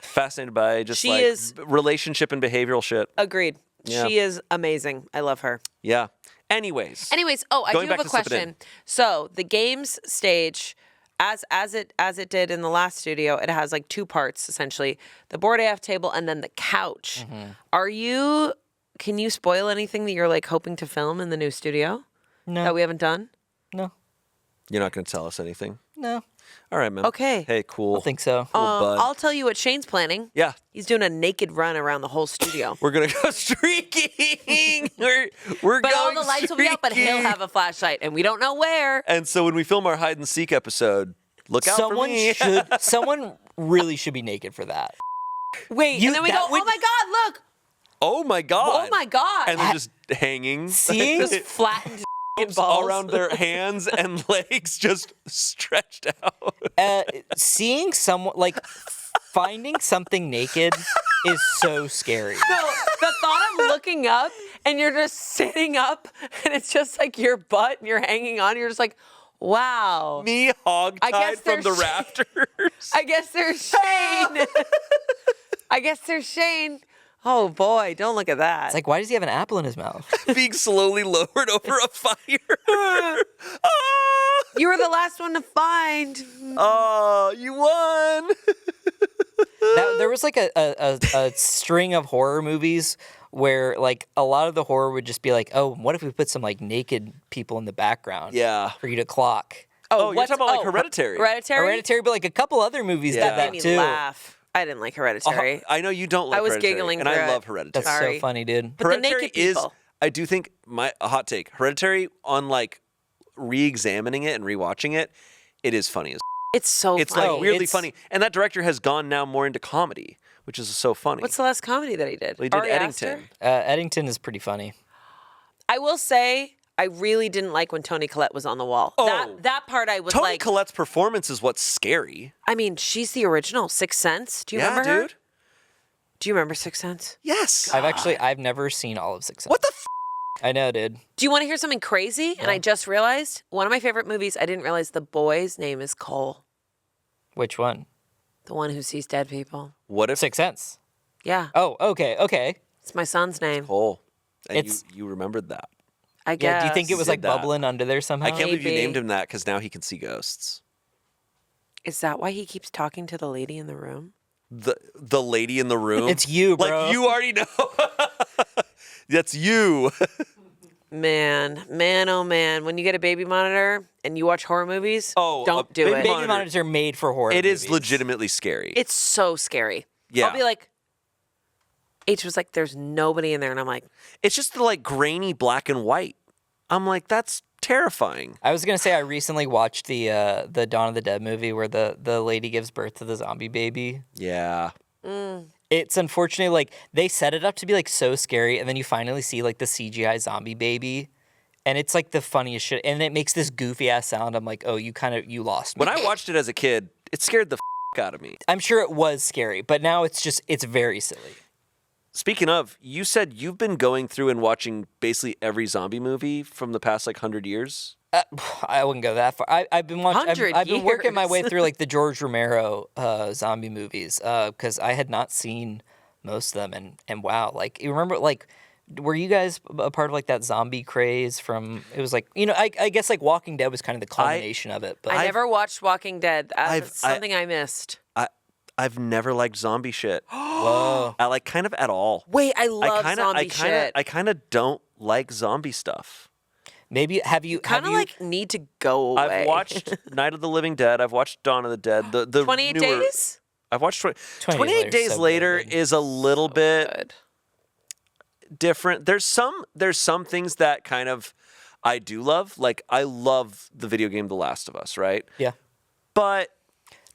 fascinated by just She like is- relationship and behavioral shit. agreed. Yeah. She is amazing. I love her. Yeah. Anyways, I do Going have back a to Slip It In. question. So the games stage, as it did in the last studio, it has like 2 parts essentially: the board AF table and then the couch. Mm-hmm. Can you spoil anything that you're like hoping to film in the new studio No. that we haven't done? No. you're not going to tell us anything. No. All right, man. Okay. Hey, cool. I think so. Cool, bud. I'll tell you what Shayne's planning. Yeah. He's doing a naked run around the whole studio. We're gonna go streaking. we're But all going the lights will be out, but he'll streaking. have a flashlight, and we don't know where. And so when we film our hide and seek episode, look out Someone for me. someone really should be naked for that. Wait, and then we go, that would- oh my God, look. Oh my god. Oh my God. And they're just hanging. Seeing Just flattened balls. all around their hands and legs just stretched out. Seeing someone like finding something naked is so scary. No, the thought of looking up and you're just sitting up and it's just like your butt and you're hanging on. You're just like, wow. Me hogtied guess from the there's- rafters. I guess there's Shayne. I guess there's Shayne. Oh boy, don't look at that. It's like, why does he have an apple in his mouth? Being slowly lowered over a fire. Ah! You were the last one to find. Oh, you won. There was like a string of horror movies where like a lot of the horror would just be like, oh, what if we put some like naked people in the background? Yeah. For you to clock. Oh, you're what's- talking about like Hereditary. Hereditary? Hereditary, but like a couple other movies Yeah. did Made that me too. laugh. I didn't like Hereditary. I know you don't like I was Hereditary, giggling and through I it. love Hereditary. That's Sorry. so funny, dude. But the Hereditary naked is, people. I do think, a hot take, Hereditary, on like re-examining it and rewatching it, it is funny as It's so It's funny. like weirdly It's- funny. And that director has gone now more into comedy, which is so funny. What's the last comedy that he did? Well, he did Ari Eddington. Aster? Eddington is pretty funny. I will say, I really didn't like when Toni Collette was on the wall. Oh. That part I was Toni like, Collette's performance is what's scary. I mean, she's the original Sixth Sense. Do you Yeah, remember her? dude. Do you remember Sixth Sense? Yes. I've never seen all of Six Sense. What the I know, dude. Do you want to hear something crazy? And I just realized one of my favorite movies, I didn't realize the boy's name is Cole. Which one? The one who sees dead people. What if Sixth Sense. Yeah. Oh, okay. It's my son's name. Cole? And It's- you remembered that. I guess. Yeah, do you think it was Did like that. bubbling under there somehow? I can't believe you Maybe. named him that because now he can see ghosts. Is that why he keeps talking to the lady in the room? The lady in the room. It's you, bro. Like you already know. That's you. Man, oh man. When you get a baby monitor and you watch horror movies, Oh, don't a do baby it. Baby monitor. monitors are made for horror It is movies. legitimately scary. It's so scary. Yeah. I'll be like, H was like, there's nobody in there. And I'm like, It's just the like grainy black and white. I'm like, that's terrifying. I was gonna say I recently watched the Dawn of the Dead movie where the lady gives birth to the zombie baby. Yeah. It's unfortunately like they set it up to be like so scary, and then you finally see like the CGI zombie baby, and it's like the funniest shit, and it makes this goofy ass sound. I'm like, oh, you lost me. When I watched it as a kid, it scared the out of me. I'm sure it was scary, but now it's very silly. Speaking of, you said you've been going through and watching basically every zombie movie from the past like 100 years. I wouldn't go that far. I've been watching. 100 I've been working my way years. through like the George Romero zombie movies because I had not seen most of them, and wow, like you remember like. Were you guys a part of like that zombie craze from? It was like I guess like Walking Dead was kind of the culmination of it. But I never watched Walking Dead. I've- That's something I missed. I've never liked zombie shit. whoa, I like kind of at all. Wait, I love zombie kinda, shit. I kind of don't like zombie stuff. maybe have you Kind of like need to go away. I've watched Night of the Living Dead. I've watched Dawn of the Dead. The 28 newer, Days? I've watched 28 28 Days so Later good. is a little bit Good. different. There's some things that kind of I do love. Like I love the video game The Last of Us, right? yeah. But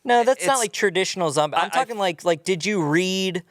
No, that's not It's- like traditional zombie. I'm I- talking like did you read?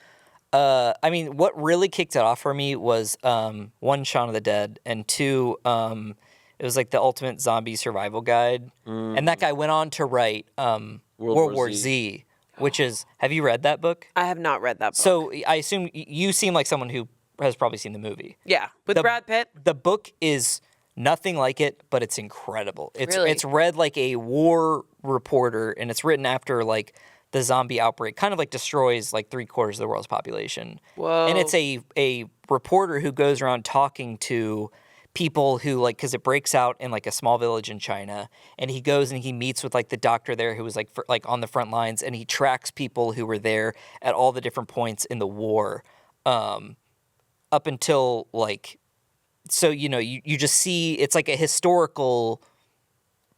I mean, what really kicked it off for me was one, Shaun of the Dead, and two, it was like the Ultimate Zombie Survival Guide, and that guy went on to write World War Z, which is. Have you read that book? I have not read that book. So I assume you seem like someone who has probably seen the movie. yeah, with Brad Pitt. The book is nothing like it, but it's incredible. Really? It's read like a war reporter, and it's written after like the zombie outbreak kind of like destroys like 3/4 of the world's population. Whoa. And it's a reporter who goes around talking to people who like because it breaks out in like a small village in China, and he goes and he meets with like the doctor there who was like like on the front lines, and he tracks people who were there at all the different points in the war, up until like. So, you just see it's like a historical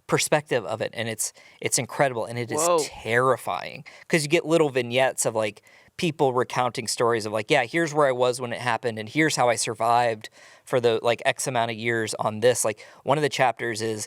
perspective of it, and it's incredible, and it is Whoa. terrifying because you get little vignettes of like people recounting stories of like, yeah, here's where I was when it happened, and here's how I survived for the like X amount of years on this. Like one of the chapters is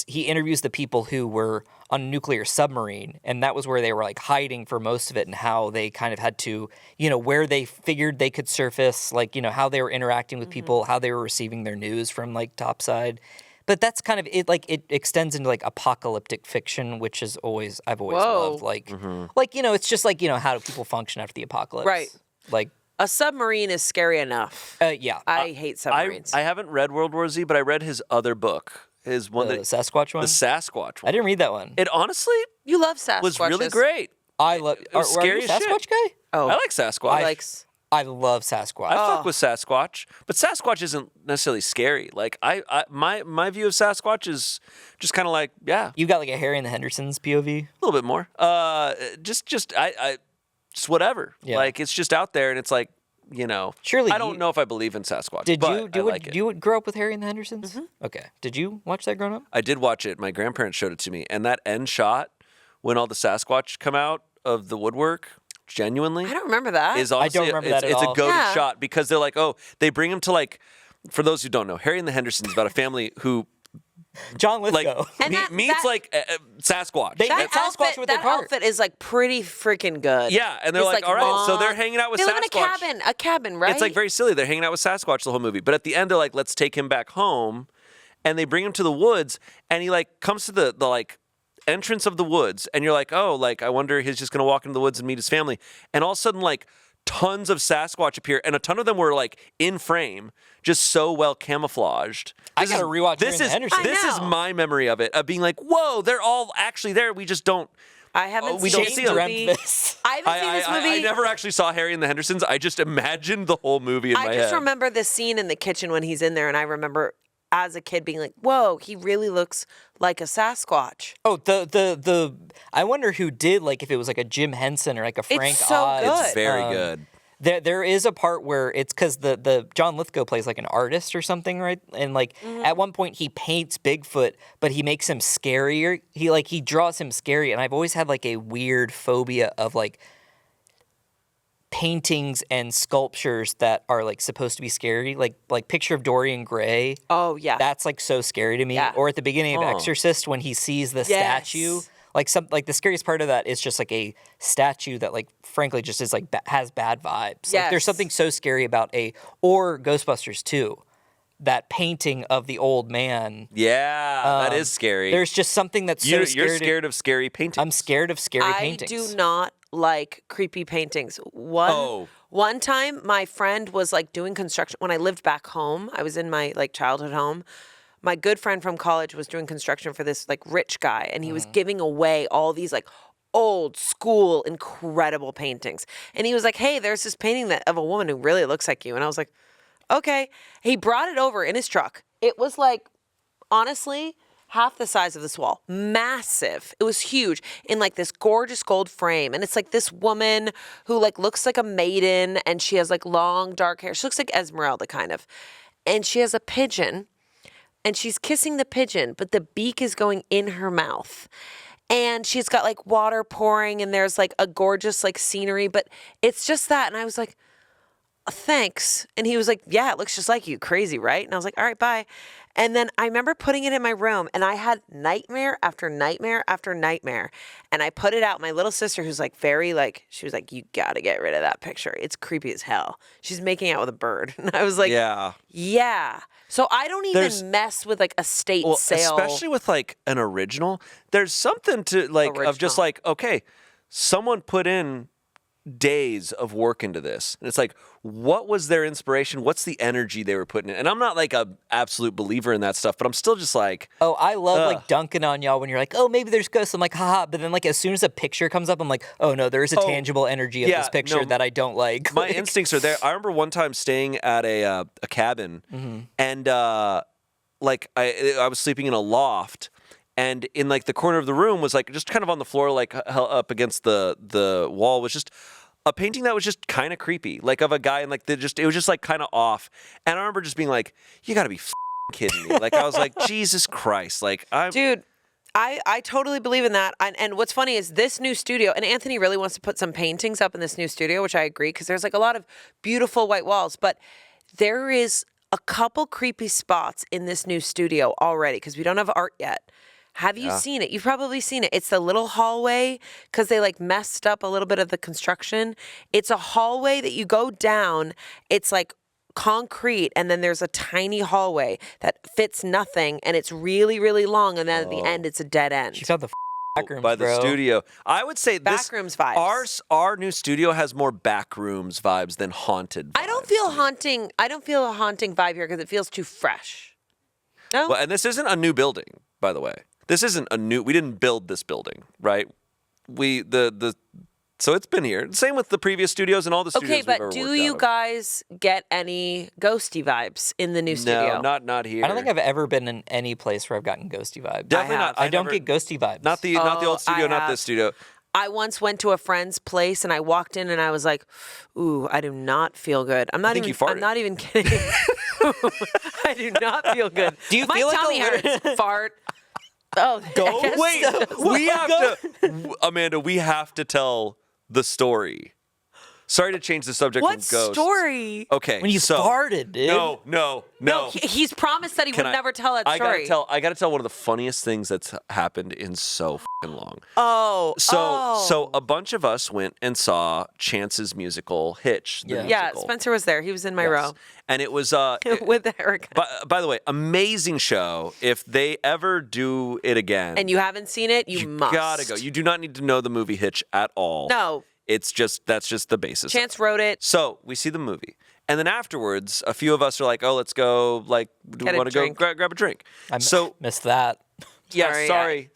he interviews the people who were on a nuclear submarine, and that was where they were like hiding for most of it, and how they kind of had to, where they figured they could surface, like, how they were interacting with people, how they were receiving their news from like topside. But that's kind of it. Like it extends into like apocalyptic fiction, which is I've always Whoa. loved. Like, it's just like how do people function after the apocalypse? Right. Like, A submarine is scary enough. yeah. I hate submarines. I haven't read World War Z, but I read his other book. His one the that Sasquatch one. the Sasquatch I one. didn't read that one. It honestly you love Sasquatches. was really great. I love. was Are scary you a as shit. Sasquatch guy? Oh, I like Sasquatch. he likes. I love Sasquatch. I fuck with Sasquatch, but Sasquatch isn't necessarily scary. Like my view of Sasquatch is just kind of like You got like a Harry and the Hendersons POV. a little bit more. Just whatever. Yeah. Like it's just out there, and it's like Surely I don't you- know if I believe in Sasquatch. Did but you I like it. you grow up with Harry and the Hendersons? Okay. Did you watch that growing up? I did watch it. My grandparents showed it to me, and that end shot when all the Sasquatch come out of the woodwork, genuinely. I don't remember that. Is honestly, remember that at it's all. a goated Yeah. shot because they're like, they bring him to like, for those who don't know, Harry and the Hendersons about a family who John like Lithgow. And meets that- like Sasquatch. They- that Sasquatch outfit, with their that cart. outfit is like pretty freaking good. Yeah, and they're It's, like, all right, so long- they're hanging out with They Sasquatch. live in a cabin, right? It's like very silly. They're hanging out with Sasquatch the whole movie, but at the end they're like, let's take him back home, and they bring him to the woods, and he like comes to the like entrance of the woods, and you're like, oh, like I wonder he's just gonna walk into the woods and meet his family, and all of a sudden like tons of Sasquatch appear, and a ton of them were like in frame, just so well camouflaged. I gotta rewatch This Erin the is Henderson. this is my memory of it, of being like, whoa, they're all actually there. We just don't. I haven't we seen don't this see 'em. movie. This. I haven't seen this movie. I never actually saw Harry and the Hendersons. I just imagined the whole movie in my I head. just remember the scene in the kitchen when he's in there, and I remember as a kid being like, "Whoa, he really looks like a Sasquatch." Oh, the I wonder who did, like, if it was like a Jim Henson or like a Frank so Oz. good. It's very good. There is a part where it's because the John Lithgow plays like an artist or something, right? And like at one point he paints Bigfoot, but he makes him scarier. He draws him scary, and I've always had like a weird phobia of like paintings and sculptures that are like supposed to be scary. Like Picture of Dorian Gray. Oh yeah, That's like so scary to me. Yeah. Or at the beginning of Oh. Exorcist when he sees the Yes. statue. Like the scariest part of that is just like a statue that like frankly just is like has bad vibes. Like there's Yes. something so scary about or Ghostbusters 2, that painting of the old man. Yeah, that is scary. There's just something that's so scary. You're scared of scary paintings. I'm scared of scary I paintings. do not like creepy paintings. Oh. One time, my friend was like doing construction when I lived back home. I was in my like childhood home. My good friend from college was doing construction for this like rich guy, and he was giving away all these like old school incredible paintings. And he was like, "Hey, there's this painting that of a woman who really looks like you." And I was like, "Okay." He brought it over in his truck. It was like, honestly, half the size of this wall. Massive. It was huge in like this gorgeous gold frame. And it's like this woman who like looks like a maiden, and she has like long dark hair. She looks like Esmeralda kind of. And she has a pigeon, and she's kissing the pigeon, but the beak is going in her mouth. And she's got like water pouring, and there's like a gorgeous like scenery, but it's just that. And I was like, "Thanks." And he was like, "Yeah, it looks just like you. Crazy, right?" And I was like, "All right, bye." And then I remember putting it in my room, and I had nightmare after nightmare after nightmare. And I put it out. My little sister, who's like very like, she was like, "You got to get rid of that picture. It's creepy as hell." She's making out with a bird. And I was like, yeah. So I don't even mess with like estate sale. Especially with like an original. There's something to like of just Original. like, okay, someone put in days of work into this. And it's like, what was their inspiration? What's the energy they were putting in? And I'm not like a absolute believer in that stuff, but I'm still just like, Oh, I love like dunking on y'all when you're like, oh, maybe there's ghosts. I'm like, haha. But then like as soon as a picture comes up, I'm like, oh no, there is a tangible energy of yeah, this picture no, that I don't like. my Like, instincts are there. I remember one time staying at a cabin, and like I was sleeping in a loft, and in like the corner of the room was like just kind of on the floor, like up against the wall, was just a painting that was just kind of creepy, like of a guy, and like it was just like kind of off. And I remember just being like, "You got to be kidding me!" Like I was like, "Jesus Christ!" Like Dude, I totally believe in that. And what's funny is this new studio, and Anthony really wants to put some paintings up in this new studio, which I agree, because there's like a lot of beautiful white walls, but there is a couple creepy spots in this new studio already, because we don't have art yet. Have you seen it? You've probably seen it. It's the little hallway, because they like messed up a little bit of the construction. It's a hallway that you go down. It's like concrete, and then there's a tiny hallway that fits nothing, and it's really, really long, and then at the end, it's a dead end. She found the back rooms, by the bro. studio. I would say this Backrooms vibes. Our new studio has more backrooms vibes than haunted. I don't vibes feel to me. haunting. I don't feel a haunting vibe here because it feels too fresh. No? Well, and this isn't a new building, by the way. This isn't a new. We didn't build this building, right? So it's been here. Same with the previous studios and all the studios. Okay, we've but ever do worked you out of. guys get any ghosty vibes in the new studio? No, not here. I don't think I've ever been in any place where I've gotten ghosty vibes. Definitely have. not. I don't never- get ghosty vibes. Not the Oh, old studio, I not have. this studio. I once went to a friend's place and I walked in and I was like, "Ooh, I do not feel good." I'm not think even. you farted. I'm not even kidding. I do not feel good. Do you My feel like tummy a hurts? Fart. Oh, I guess Wait, so. we have to, Amanda. We have to tell the story. Sorry to change the subject What from ghosts. story? Okay, When you so, farted, dude. No. He's promised that he would never tell that story. I gotta tell one of the funniest things that's happened in so fucking long. Oh, So a bunch of us went and saw Chance's musical Hitch. The Yeah. yeah. musical. Spencer was there. He was in my Yes. row And it was with Erica. by the way, amazing show. If they ever do it again, And you haven't seen it, you must. gotta go. You do not need to know the movie Hitch at all. No. that's just the basis. Chance wrote it. So we see the movie. And then afterwards, a few of us are like, oh, let's go, like, do we want to go grab a drink? I so missed that. Yeah, sorry.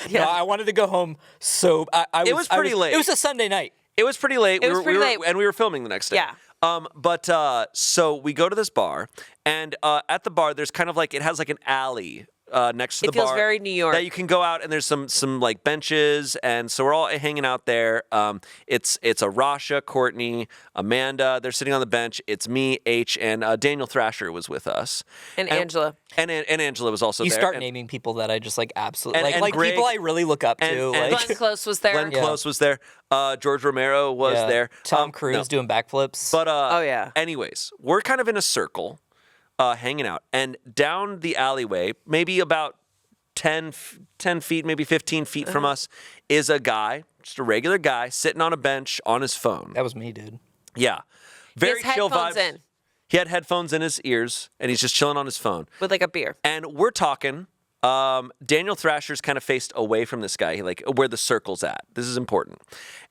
No, I wanted to go home. So It was pretty late. It was a Sunday night. It was pretty late. It was pretty late. And we were filming the next day. Yeah. So we go to this bar, and at the bar, there's kind of like, it has like an alley next to the bar. It feels very New York. That you can go out, and there's some like benches, and so we're all hanging out there. It's Rasha, Courtney, Amanda. They're sitting on the bench. It's me, H, and Daniel Thrasher was with us. And Angela. And Angela was also You there. start And naming people that I just like absolutely and like Greg, people I really look up to. and like Glenn Close was there. Glenn Close was there. George Romero was there. Tom Cruise no. doing backflips. But Oh, yeah. Anyways, we're kind of in a circle, hanging out, and down the alleyway, maybe about 10 feet, maybe 15 feet from us, is a guy, just a regular guy, sitting on a bench on his phone. that was me, dude. Yeah, very His chill headphones vibes. in. He had headphones in his ears, and he's just chilling on his phone. With like a beer. And we're talking. Daniel Thrasher's kind of faced away from this guy, like where the circle's at. This is important.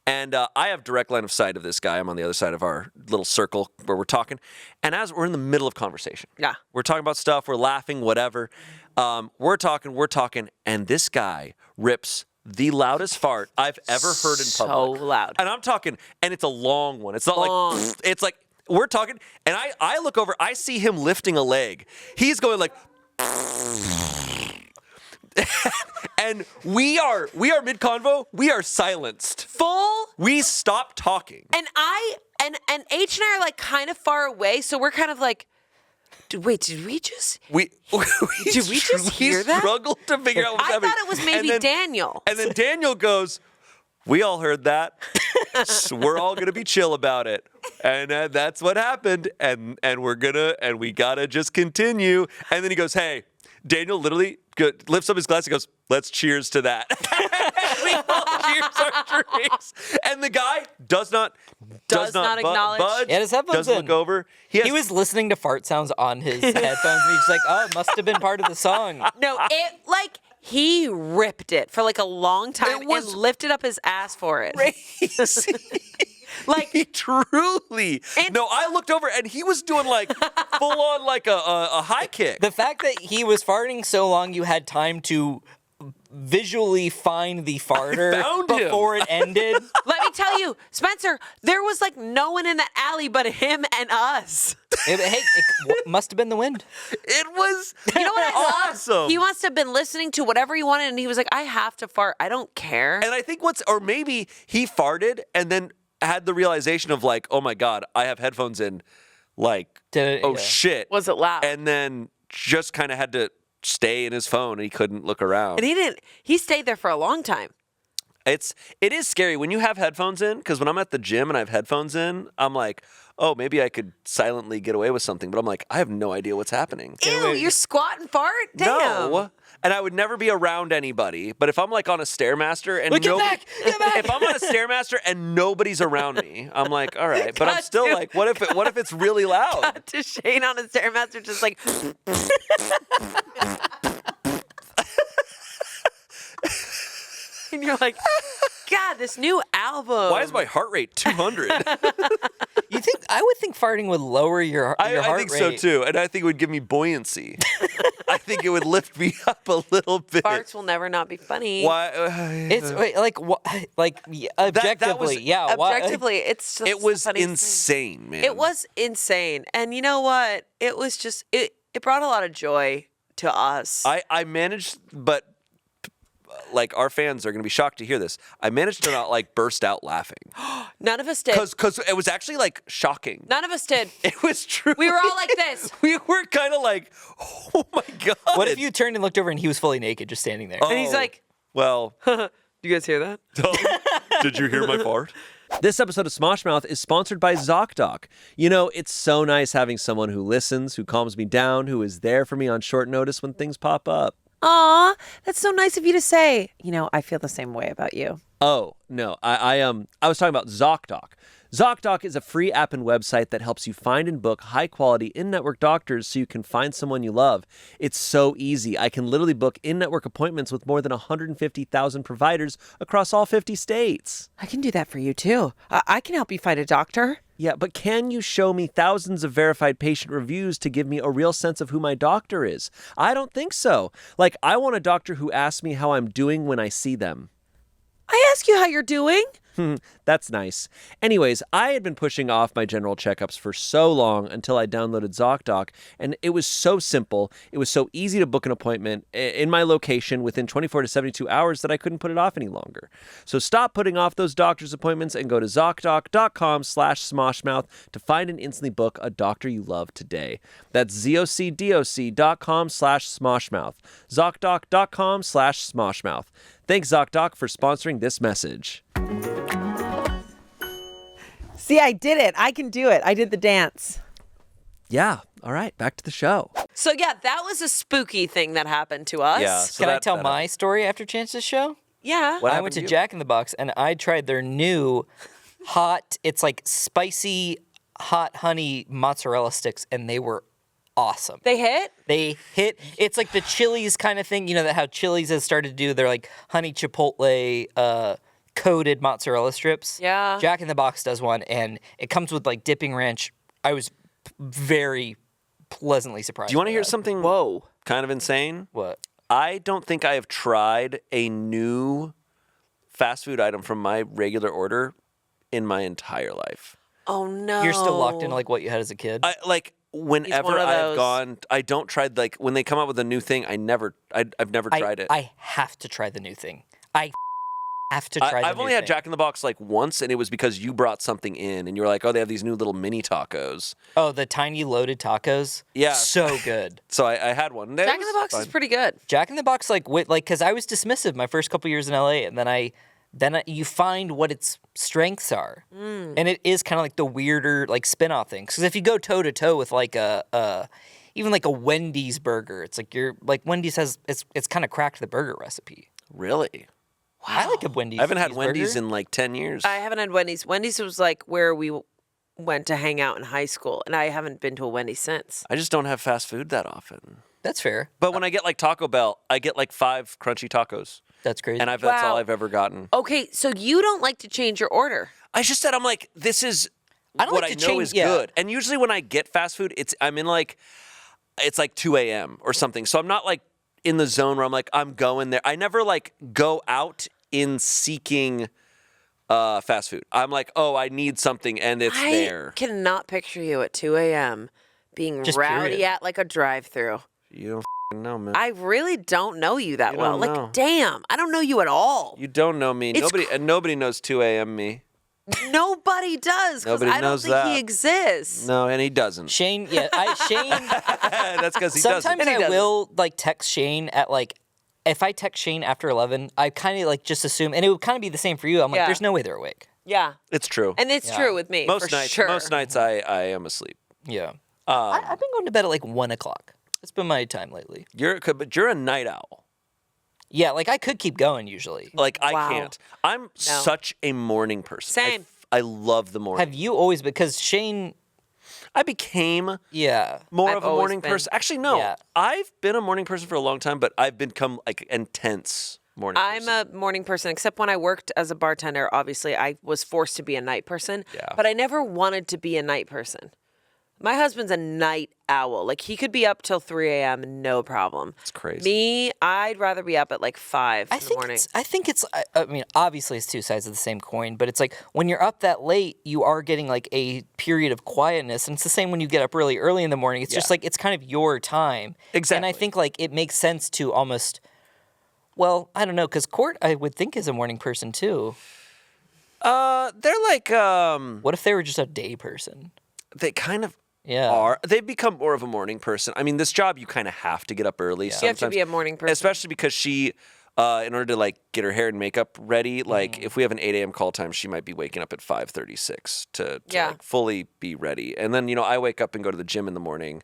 And I have direct line of sight of this guy. I'm on the other side of our little circle where we're talking. And as we're in the middle of conversation, Yeah. we're talking about stuff, we're laughing, whatever. We're talking, and this guy rips the loudest fart I've ever heard in public. So loud. And I'm talking, and it's a long one. It's not Long. like, it's like, we're talking, and I look over, I see him lifting a leg. He's going like, and we are mid-convo, we are silenced. Full. We stop talking. And and H and I are like kind of far away, so we're kind of like, did we just We hear that? struggled to figure out what was I happening. thought it was maybe And then- Daniel. And then Daniel goes, we all heard that. So we're all gonna be chill about it, and that's what happened. And we gotta just continue. And then he goes, "Hey," Daniel literally lifts up his glass and goes, "Let's cheers to that." We all cheers our drinks, and the guy does not acknowledge. budge. He had his headphones doesn't in. look over. He was listening to fart sounds on his headphones, and he's like, "Oh, it must have been part of the song." No, it like he ripped it for like a long time It was and lifted up his ass for it. crazy. Like He truly. And- No, I looked over and he was doing like full on like a high kick. The fact that he was farting so long, you had time to visually find the farter found him. before it ended. let me tell you, Spencer, there was like no one in that alley but him and us. It must have been the wind. It was You know what I love? awesome. He must have been listening to whatever he wanted, and he was like, "I have to fart. I don't care." And I think or maybe he farted and then had the realization of like, oh my God, I have headphones in. Like, Yeah. shit. Was it loud? And then just kind of had to stay in his phone and he couldn't look around. And he didn't. He stayed there for a long time. It is scary when you have headphones in, because when I'm at the gym and I have headphones in, I'm like, oh, maybe I could silently get away with something. But I'm like, I have no idea what's happening. Ew, you're squatting fart? Damn. No. And I would never be around anybody. But if I'm like on a Stairmaster and Get back! if I'm on a Stairmaster and nobody's around me, I'm like, all right. But I'm God, still dude. like, what if it's really loud? To Shayne on a Stairmaster, just like, and you're like, God, this new album. Why is my heart rate 200? I would think farting would lower your heart I think so rate. too. And I think it would give me buoyancy. I think it would lift me up a little bit. Farts will never not be funny. Why? It's objectively, yeah. Objectively, it's just It was the funniest thing. insane, man. It was insane. And you know what? It was just, it brought a lot of joy to us. I managed, but like our fans are going to be shocked to hear this. I managed to not like burst out laughing None of us did. because it was actually like shocking. None of us did. It was true. We were all like this. We were kind of like, oh my God. What if you turned and looked over and he was fully naked, just standing there? And he's like, well, you guys hear that? did you hear my fart? This episode of Smosh Mouth is sponsored by ZocDoc. You know, it's so nice having someone who listens, who calms me down, who is there for me on short notice when things pop up. Aw, that's so nice of you to say. You know, I feel the same way about you. Oh, no. I was talking about ZocDoc. ZocDoc is a free app and website that helps you find and book high-quality in-network doctors so you can find someone you love. It's so easy. I can literally book in-network appointments with more than 150,000 providers across all 50 states. I can do that for you too. I can help you find a doctor. Yeah, but can you show me thousands of verified patient reviews to give me a real sense of who my doctor is? I don't think so. Like, I want a doctor who asks me how I'm doing when I see them. I ask you how you're doing. That's nice. Anyways, I had been pushing off my general checkups for so long until I downloaded ZocDoc, and it was so simple. It was so easy to book an appointment in my location within 24 to 72 hours that I couldn't put it off any longer. So stop putting off those doctor's appointments and go to ZocDoc.com/Smoshmouth to find and instantly book a doctor you love today. That's ZocDoc.com/Smoshmouth. ZocDoc.com/Smoshmouth. Thanks, ZocDoc, for sponsoring this message. See, I did it. I can do it. I did the dance. Yeah. All right. Back to the show. So yeah, that was a spooky thing that happened to us. Yeah. So Can I tell my story after Chance's show? Yeah. What I happened went to to you? Jack in the Box and I tried their new hot, it's like spicy hot honey mozzarella sticks, and they were awesome. They hit? They hit. It's like the Chili's kind of thing. You know that how Chili's has started to do their like honey chipotle coated mozzarella strips. Yeah. Jack in the Box does one, and it comes with like dipping ranch. I was very pleasantly surprised. Do you want to by hear that. something kind of insane? What? I don't think I have tried a new fast food item from my regular order in my entire life. Oh no. You're still locked into like what you had as a kid. Whenever of I've those. gone, I don't try when they come up with a new thing. I've never tried it. I have to try the new thing. I have to try. I've only had Jack in the Box like once, and it was because you brought something in, and you were like, "Oh, they have these new little mini tacos." Oh, the tiny loaded tacos. Yeah. So good. So I had one. Jack in the Box is pretty good. Jack in the Box, because I was dismissive my first couple years in LA, and then you find what its strengths are, and it is kind of like the weirder like spin-off things. Because if you go toe to toe with like even like a Wendy's burger, it's like Wendy's has it's kind of cracked the burger recipe. Really? I like a Wendy's. I haven't had Wendy's cheeseburger. in like 10 years. I haven't had Wendy's. Wendy's was like where we went to hang out in high school, and I haven't been to a Wendy's since. I just don't have fast food that often. That's fair. But when I get like Taco Bell, I get like 5 crunchy tacos, That's crazy. and that's Wow. all I've ever gotten. Okay, so you don't like to change your order. I just said I'm like, this is I don't what like I to know change- is yeah. good. And usually when I get fast food, it's like 2 a.m. or something. So I'm not like in the zone where I'm like, I'm going there. I never like go out in seeking fast food. I'm like, oh, I need something, and it's I there. cannot picture you at 2 a.m. being Just rowdy period. at like a drive-through. You don't know, man. I really don't know you that You well. don't Like, know. damn, I don't know you at all. You don't know me. It's Nobody knows 2 a.m. me. Nobody does, because Nobody I don't knows think that. he exists. No, and he doesn't. Shayne, Shayne. That's because he Sometimes doesn't. he I doesn't. will like text Shayne at like, if I text Shayne after 11, I kind of like just assume, and it would kind of be the same for you. I'm like, Yeah. there's no way they're awake. Yeah, It's true. and it's Yeah. true with me Most for nights, sure. most nights I am asleep. Yeah. I've been going to bed at like 1 o'clock. That's been my time lately. But you're a night owl. Yeah, like I could keep going usually. Like I Wow. can't. I'm such a morning person. Same. I love the morning. Have you always, because Shayne, I became yeah. more I've of a always morning been. person. Actually, no. Yeah. I've been a morning person for a long time, but I've become like intense morning I'm person. a morning person, except when I worked as a bartender. Obviously, I was forced to be a night person. Yeah. But I never wanted to be a night person. My husband's a night owl. Like, he could be up till 3 a.m., no problem. It's crazy. Me, I'd rather be up at like 5 in the morning. I think it's, I mean, obviously it's two sides of the same coin, but it's like when you're up that late, you are getting like a period of quietness. And it's the same when you get up really early in the morning. It's just like, it's kind of your time. And Exactly. I think like it makes sense to almost, well, I don't know, because Court, I would think, is a morning person too. They're like What if they were just a day person? they kind of Yeah. are. They've become more of a morning person. I mean, this job you kind of have to get up early. You have Sometimes, to be a morning person. especially because she, in order to like get her hair and makeup ready, like if we have an 8 a.m. call time, she might be waking up at 5:36 to Yeah. like fully be ready. And then I wake up and go to the gym in the morning,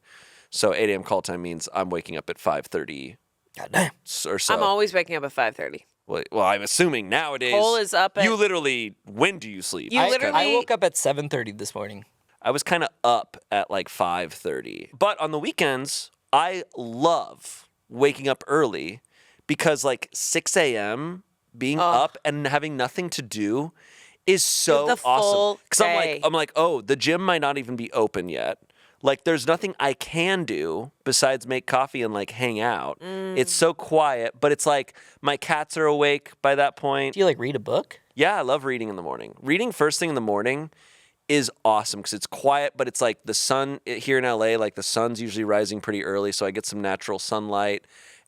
so 8 a.m. call time means I'm waking up at 5:30 God damn. or so. I'm always waking up at 5:30. Well, I'm assuming nowadays. Cole is up at- You literally. When do you sleep? You literally- I woke up at 7:30 this morning. I was kind of up at like 5:30. But on the weekends, I love waking up early because like 6 a.m. being up and having nothing to do is so The full awesome. Because day. I'm like, oh, the gym might not even be open yet. Like, there's nothing I can do besides make coffee and like hang out. It's so quiet, but it's like my cats are awake by that point. Do you like read a book? Yeah, I love reading in the morning. Reading first thing in the morning is awesome because it's quiet, but it's like the sun here in LA, like the sun's usually rising pretty early, so I get some natural sunlight,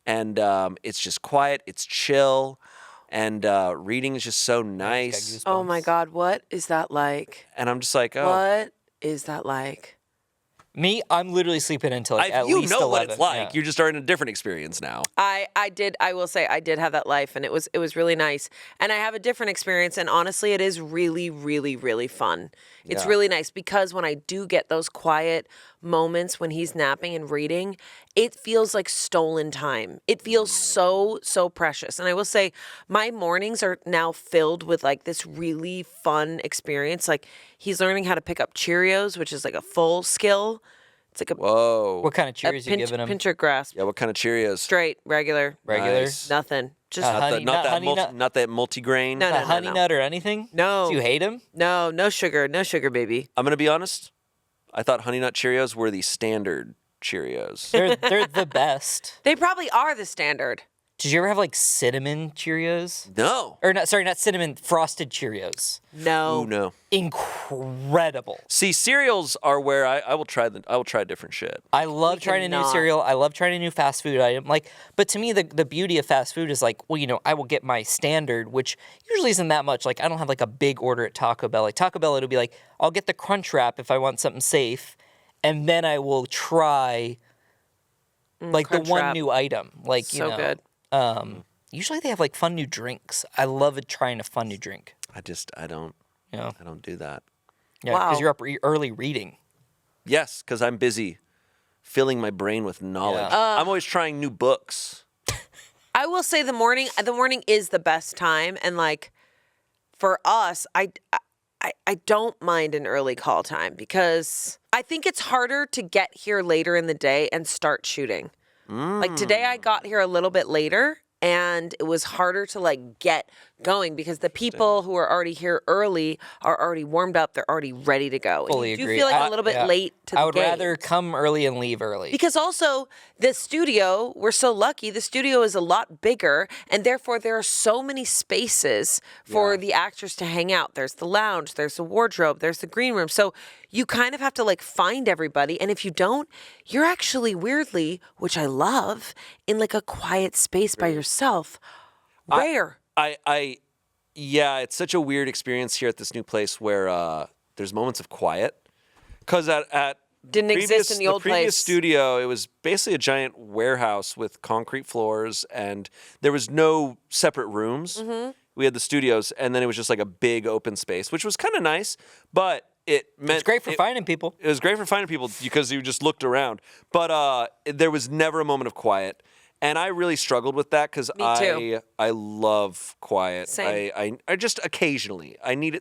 and it's just quiet, it's chill, and reading is just so nice. Oh my God, what is that like? And I'm just like, oh, What is that like? Me, I'm literally sleeping until like at least 11. what it's like. Yeah. You're just are in a different experience now. I will say I did have that life, and it was really nice. And I have a different experience, and honestly, it is really, really, really fun. It's Yeah. really nice because when I do get those quiet moments when he's napping and reading, it feels like stolen time. It feels so, so precious. And I will say my mornings are now filled with like this really fun experience. Like he's learning how to pick up Cheerios, which is like a full skill. It's like a Whoa. What kind of a Cheerios you giving him? pinch or grasp. Yeah, what kind of Cheerios? Straight, regular, Regular? Nice. nothing. Just Honey nut? Not that multigrain. No, A honey nut or anything? No. Do you hate him? no sugar, baby. I'm going to be honest. I thought Honey Nut Cheerios were the standard Cheerios. They're the best. They probably are the standard. Did you ever have like cinnamon Cheerios? No. Or not? Sorry, not cinnamon. Frosted Cheerios. No. Ooh, no. Incredible. See, cereals are where I will try different shit. I love trying a new cannot. cereal. I love trying a new fast food item. Like, but to me, the beauty of fast food is like, well, I will get my standard, which usually isn't that much. Like, I don't have like a big order at Taco Bell. Like Taco Bell, it'll be like, I'll get the Crunch Wrap if I want something safe, and then I will try like the Crunch one Wrap. new item. Like, So good. Usually they have like fun new drinks. I love trying a fun new drink. I don't Yeah, I don't do that. yeah, Wow. because you're up early reading. Yes, because I'm busy filling my brain with knowledge. Yeah. I'm always trying new books. I will say the morning is the best time, and like for us, I don't mind an early call time because I think it's harder to get here later in the day and start shooting. Like today I got here a little bit later and it was harder to like get going because the people who are already here early are already warmed up, they're already ready to go. And Fully you do agree. feel like a little bit Yeah. late to the I would game. rather come early and leave early. Because also, the studio, we're so lucky, the studio is a lot bigger, and therefore there are so many spaces for the actors to hang out. There's the lounge, there's the wardrobe, there's the green room. So you kind of have to like find everybody, and if you don't, you're actually weirdly, which I love, in like a quiet space by yourself. Rare. Yeah, it's such a weird experience here at this new place where there's moments of quiet. Because at Didn't exist in the old previous place. studio, it was basically a giant warehouse with concrete floors, and there was no separate rooms. Mm-hmm. We had the studios, and then it was just like a big open space, which was kind of nice, but it meant It's great for finding people. It was great for finding people because you just looked around, but there was never a moment of quiet. And I really struggled with that because Me too. I love quiet. Same. I just occasionally I need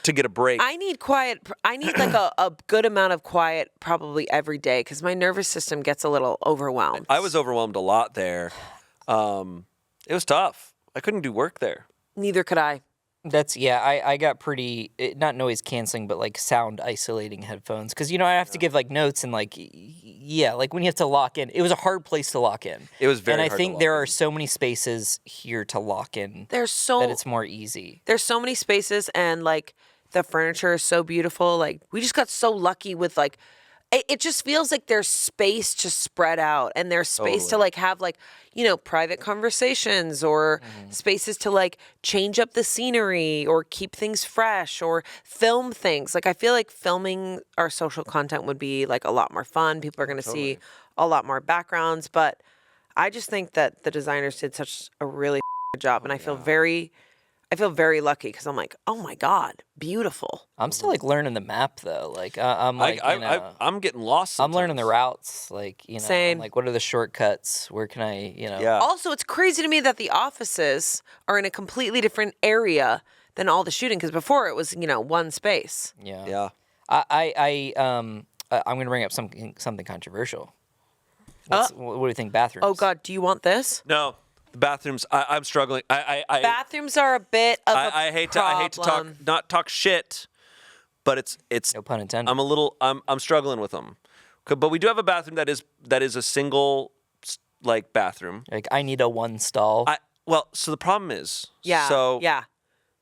to get a break. I need quiet. I need like a good amount of quiet probably every day because my nervous system gets a little overwhelmed. I was overwhelmed a lot there. It was tough. I couldn't do work there. Neither could I. I got pretty, not noise canceling, but like sound isolating headphones. Because, I have to give like notes and like, like when you have to lock in, it was a hard place to lock in. It was very And I hard to think lock there in. are so many spaces here to lock in There's so that it's more easy. there's so many spaces and like the furniture is so beautiful. Like we just got so lucky with like it just feels like there's space to spread out and there's space to Totally. like have like, private conversations or spaces to like change up the scenery or keep things fresh or film things. Like I feel like filming our social content would be like a lot more fun. People are going to see a lot more backgrounds, but I just think that the designers did such a really good job and I feel very I feel very lucky because I'm like, oh my God, beautiful. I'm still like learning the map though. Like I'm like, I'm getting lost. I'm learning the sometimes. routes. Like, I'm Same. like, what are the shortcuts? Where can I, Yeah. Also, it's crazy to me that the offices are in a completely different area than all the shooting because before it was, one space. Yeah. Yeah. I'm going to bring up something controversial. What do you think? Bathrooms. Oh God, do you want this? No, the bathrooms. I'm struggling. Bathrooms are a bit of a I hate to problem. talk shit, but it's. No pun intended. I'm struggling with them, but we do have a bathroom that is a single like bathroom. Like I need a one stall. So the problem is. Yeah. So yeah.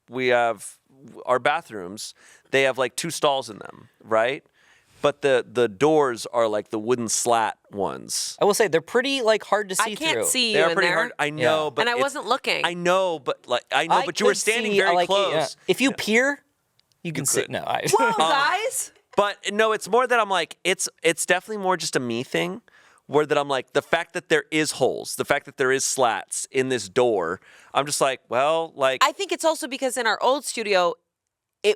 we have our bathrooms. They have like 2 stalls in them, right? But the doors are like the wooden slat ones. I will say they're pretty like hard to see I can't through. see They you are in pretty there. hard. I know, Yeah. but And I wasn't looking. I know, but but you were could standing see, very like, close. If you peer, you can see. could. No, I. Whoa, guys. But no, it's more that I'm like, it's definitely more just a me thing, where that I'm like, the fact that there is holes, the fact that there is slats in this door, I'm just like, well, like I think it's also because in our old studio,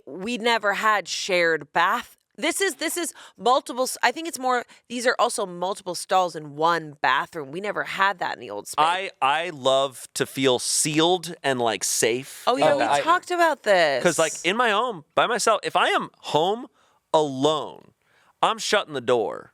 we never had shared bath. This is multiple. I think it's more. These are also multiple stalls in one bathroom. We never had that in the old space. I love to feel sealed and like safe. Oh yeah, in we that- talked about this. Because like in my home by myself, if I am home alone, I'm shutting the door.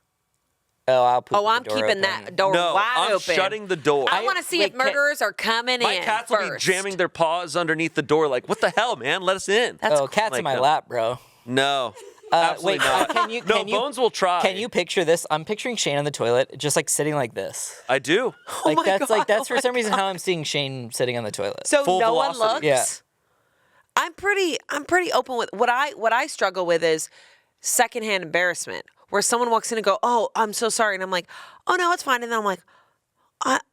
I'll put I'm the door keeping open. that door No, wide I'm open. shutting the door. I want to see if wait, murderers are coming My in. cats will be first. jamming their paws underneath the door, like, what the hell, man? Let us in. That's Cat's like, in my no. lap, bro. No. Absolutely Wait, not. can you? No, Can you, Bones will try. Can you picture this? I'm picturing Shayne on the toilet, just like sitting like this. I do. Like my that's God, like that's oh for some my reason how I'm seeing Shayne sitting on the toilet. So Full no one velocity. looks. Yeah. I'm pretty open with what I struggle with is secondhand embarrassment, where someone walks in and go, "Oh, I'm so sorry," and I'm like, "Oh no, it's fine," and then I'm like,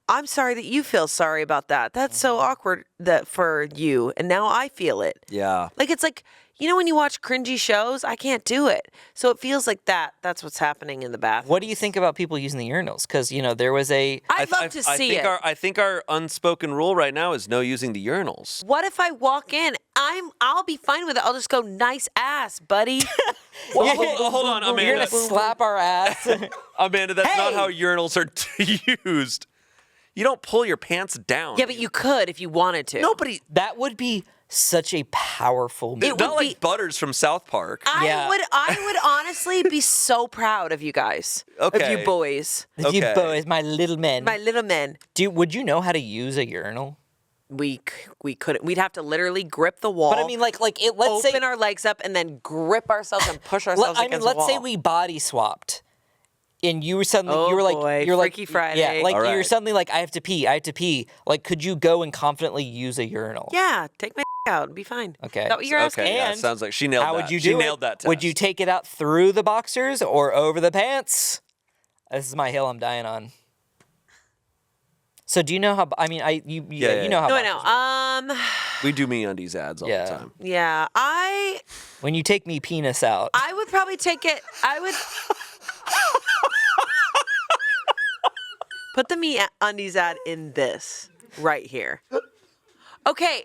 I'm sorry that you feel sorry about that. That's so awkward for you, and now I feel it. Yeah. Like it's like when you watch cringy shows, I can't do it. So it feels like that's what's happening in the bathroom. What do you think about people using the urinals? Because there was a. I'd love to see think it. I think our unspoken rule right now is no using the urinals. What if I walk in? I'll be fine with it. I'll just go, nice ass, buddy. Well, hold on, You're Amanda. gonna slap our ass. Amanda, that's not Hey! how urinals are used. You don't pull your pants down. Yeah, but you could if you wanted to. Nobody. That would be such a powerful move. It Not would like be- Butters from South Park. Yeah. I would honestly be so proud of you guys. Of Okay. you boys. You Okay. boys, my little men. My little men. Would you know how to use a urinal? We couldn't. We'd have to literally grip the wall. But I mean, let's say. open our legs up and then grip ourselves and push ourselves against the let's wall. say we body swapped, and you were suddenly Oh, you were like boy, you're like Freaky Friday. yeah, like All you're right. suddenly like I have to pee. Like, could you go and confidently use a urinal? Yeah, take my out and be fine. Okay. Is that what you're asking? Okay, yeah, And sounds like she nailed How that. would you She do nailed it? that test. Would you take it out through the boxers or over the pants? This is my hill I'm dying on. So do you know how? I mean, you know how. No, I boxers know. work. We do MeUndies ads all Yeah. the time. Yeah, When you take me penis out. I would probably take it. I would put the Me Undies ad in this right here. Okay.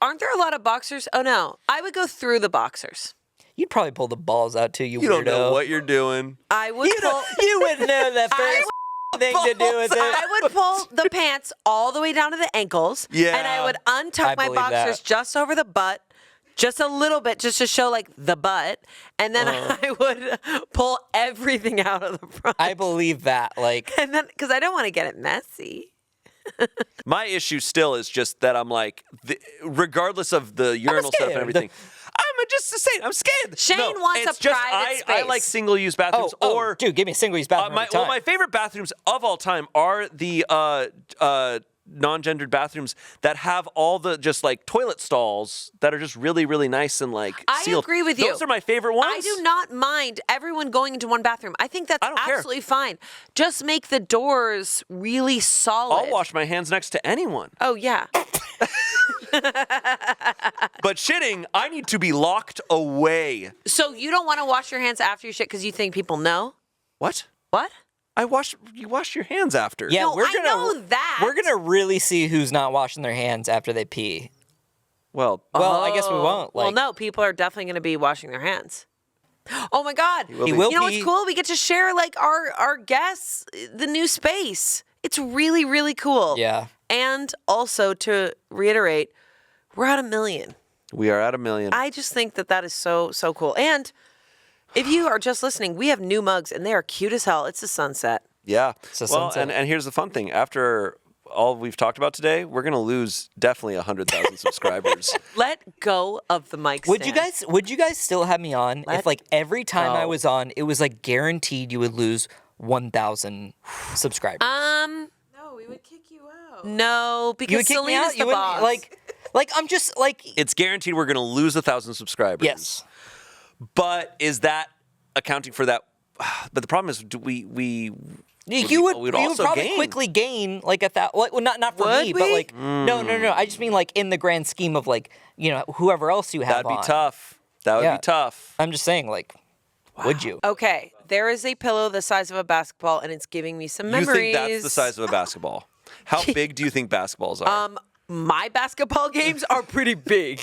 Aren't there a lot of boxers? Oh no, I would go through the boxers. You'd probably pull the balls out too. You You weirdo. don't know what you're doing. I would pull. You would know the first thing to do with it. I would pull the pants all the way down to the ankles. Yeah. And I would untuck I my believe boxers that. just over the butt, just a little bit, just to show like the butt. And then I would pull everything out of the front. I believe that. Like, And then, because I don't want to get it messy. My issue still is just that I'm like, regardless of the urinal stuff and scared. everything, I'm just the same. I'm scared. Shayne No, wants a it's just private I space. like single-use bathrooms. Or dude, give me a single-use bathroom every time. my favorite bathrooms of all time are the non-gendered bathrooms that have all the just like toilet stalls that are just really, really nice and like I sealed. agree with you. Those are my favorite ones. I do not mind everyone going into one bathroom. I think that's I don't care. absolutely fine. Just make the doors really solid. I'll wash my hands next to anyone. Oh, yeah. But shitting, I need to be locked away. So you don't want to wash your hands after you shit because you think people know? What? What? You wash your hands after. yeah, No, we're I gonna know that. we're gonna really see who's not washing their hands after they pee. Well, I guess we won't. Well, Like, no, people are definitely going to be washing their hands. Oh my God! will He be. will You know what's be- cool? We get to share like our guests the new space. It's really really cool. Yeah. And also to reiterate, we're at 1 million. we are at 1 million. I just think that is so cool. And if you are just listening, we have new mugs and they are cute as hell. It's a sunset. Yeah. It's a Well, sunset. and here's the fun thing. After all we've talked about today, we're going to lose definitely 100,000 subscribers. Let go of the mic Would stand. you guys still have me on Let if like every time I go. was on, it was like guaranteed you would lose 1,000 subscribers? No, we would kick you out. No, you because would kick me Selena's out. the You wouldn't boss. like I'm just like It's guaranteed we're going to lose 1,000 subscribers. yes. But is that accounting for that? But the problem is, You would we'd you would also probably gain. quickly gain like well, not for Would me, we? but like no. I just mean like in the grand scheme of like whoever else you have that'd be on. tough. That would Yeah. be tough. I'm just saying like, would you? Okay, there is a pillow the size of a basketball, and it's giving me some You memories. think that's the size of a basketball? How big do you think basketballs are? My basketball games are pretty big.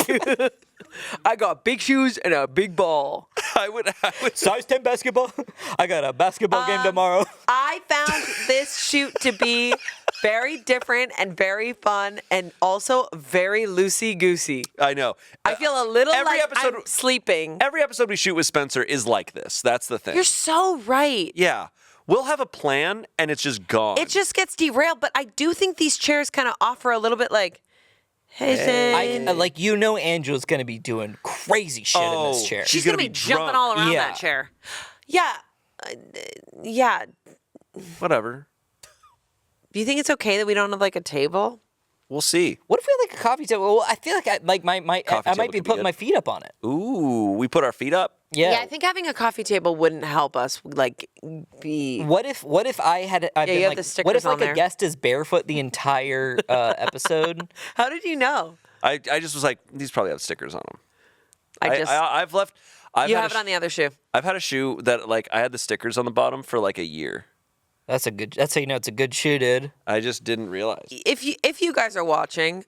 I got big shoes and a big ball. I would. Size 10 basketball. I got a basketball game tomorrow. I found this shoot to be very different and very fun, and also very loosey-goosey. I know. I feel a little Every like episode- I'm sleeping. Every episode we shoot with Spencer is like this. That's the thing. You're so right. Yeah. We'll have a plan and it's just gone. It just gets derailed, but I do think these chairs kind of offer a little bit like, hey, Shayne. Like Angela's gonna be doing crazy shit in this Oh, chair. She's gonna gonna be be jumping drunk. all around Yeah. that chair. Yeah. Yeah. Whatever. Do you think it's okay that we don't have like a table? We'll see. What if we had like a coffee table? Well, I feel like I Coffee might table be could be putting good. my feet up on it. Ooh, we put our feet up. Yeah. I think having a coffee table wouldn't help us like be. What if I had I've been you have like the stickers what if like on there. a guest is barefoot the entire episode? How did you know? I just was like, these probably have stickers on them. I've I've you had have it on the other shoe. I've had a shoe that like I had the stickers on the bottom for like a year. That's how you know it's a good shoe, dude. I just didn't realize. If you guys are watching,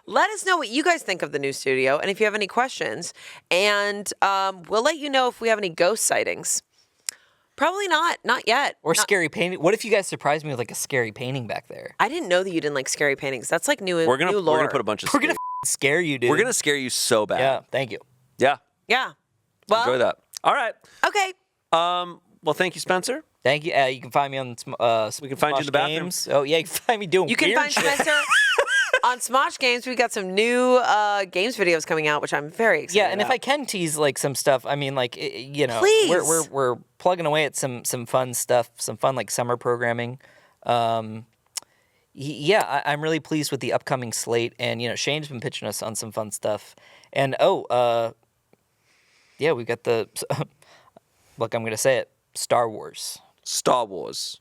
let us know what you guys think of the new studio, and if you have any questions, and we'll let you know if we have any ghost sightings. Probably not yet. Or Not- scary painting. What if you guys surprised me with like a scary painting back there? I didn't know that you didn't like scary paintings. That's like new. We're new lore. gonna put a bunch of. We're gonna scare you, dude. We're gonna scare you so bad. Yeah, thank you. Yeah. Yeah. Well. Enjoy that. All right. Okay. Well, thank you, Spencer. Thank you. You can find me on We can find you in the bathroom. Games. Oh yeah, you can find me doing You can weird find shit. Spencer on Smosh Games. We got some new games videos coming out, which I'm very excited. Yeah, and if about. I can tease like some stuff, I mean, like Please. we're plugging away at some fun stuff, some fun like summer programming. I'm really pleased with the upcoming slate, and Shayne's been pitching us on some fun stuff, and we got the look. I'm gonna say it. Star Wars. Star Wars.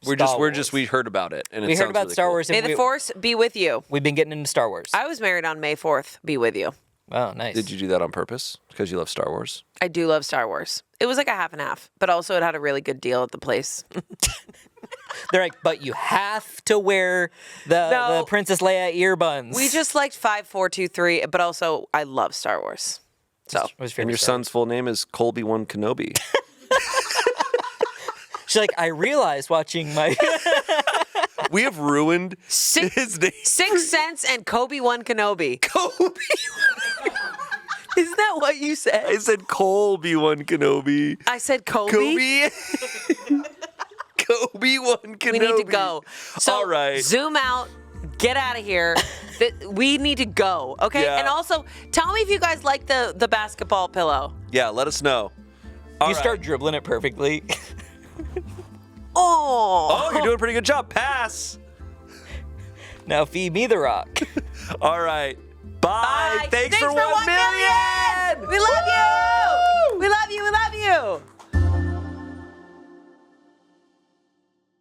Star Wars. We heard about it, and it We heard sounds about really Star cool. Wars. May And the Force be with you. we've been getting into Star Wars. I was married on May 4th. Be with you. Oh, nice. Did you do that on purpose because you love Star Wars? I do love Star Wars. It was like a half and half, but also it had a really good deal at the place. They're like, but you have to wear the No. Princess Leia earbuds. We just liked 5, 4, 2, 3, but also I love Star Wars. So What's your And favorite your Star son's full name is Colby One Kenobi. She's like, I realized watching my. We have ruined Six- his name. Sixth Sense and Kobe One Kenobi. Kobe. Isn't that what you said? I said Colby One Kenobi. I said Kobe. Kobe. Kobe One Kenobi. We need to go. So All right. zoom out. Get out of here. We need to go. Okay. Yeah. And also, tell me if you guys like the basketball pillow. Yeah, let us know. You start dribbling it perfectly. Oh. Oh, you're doing a pretty good job. Pass. Now feed me the rock. All right. Bye. Bye. Thanks for 1 1 million. We love you. We love you. We love you.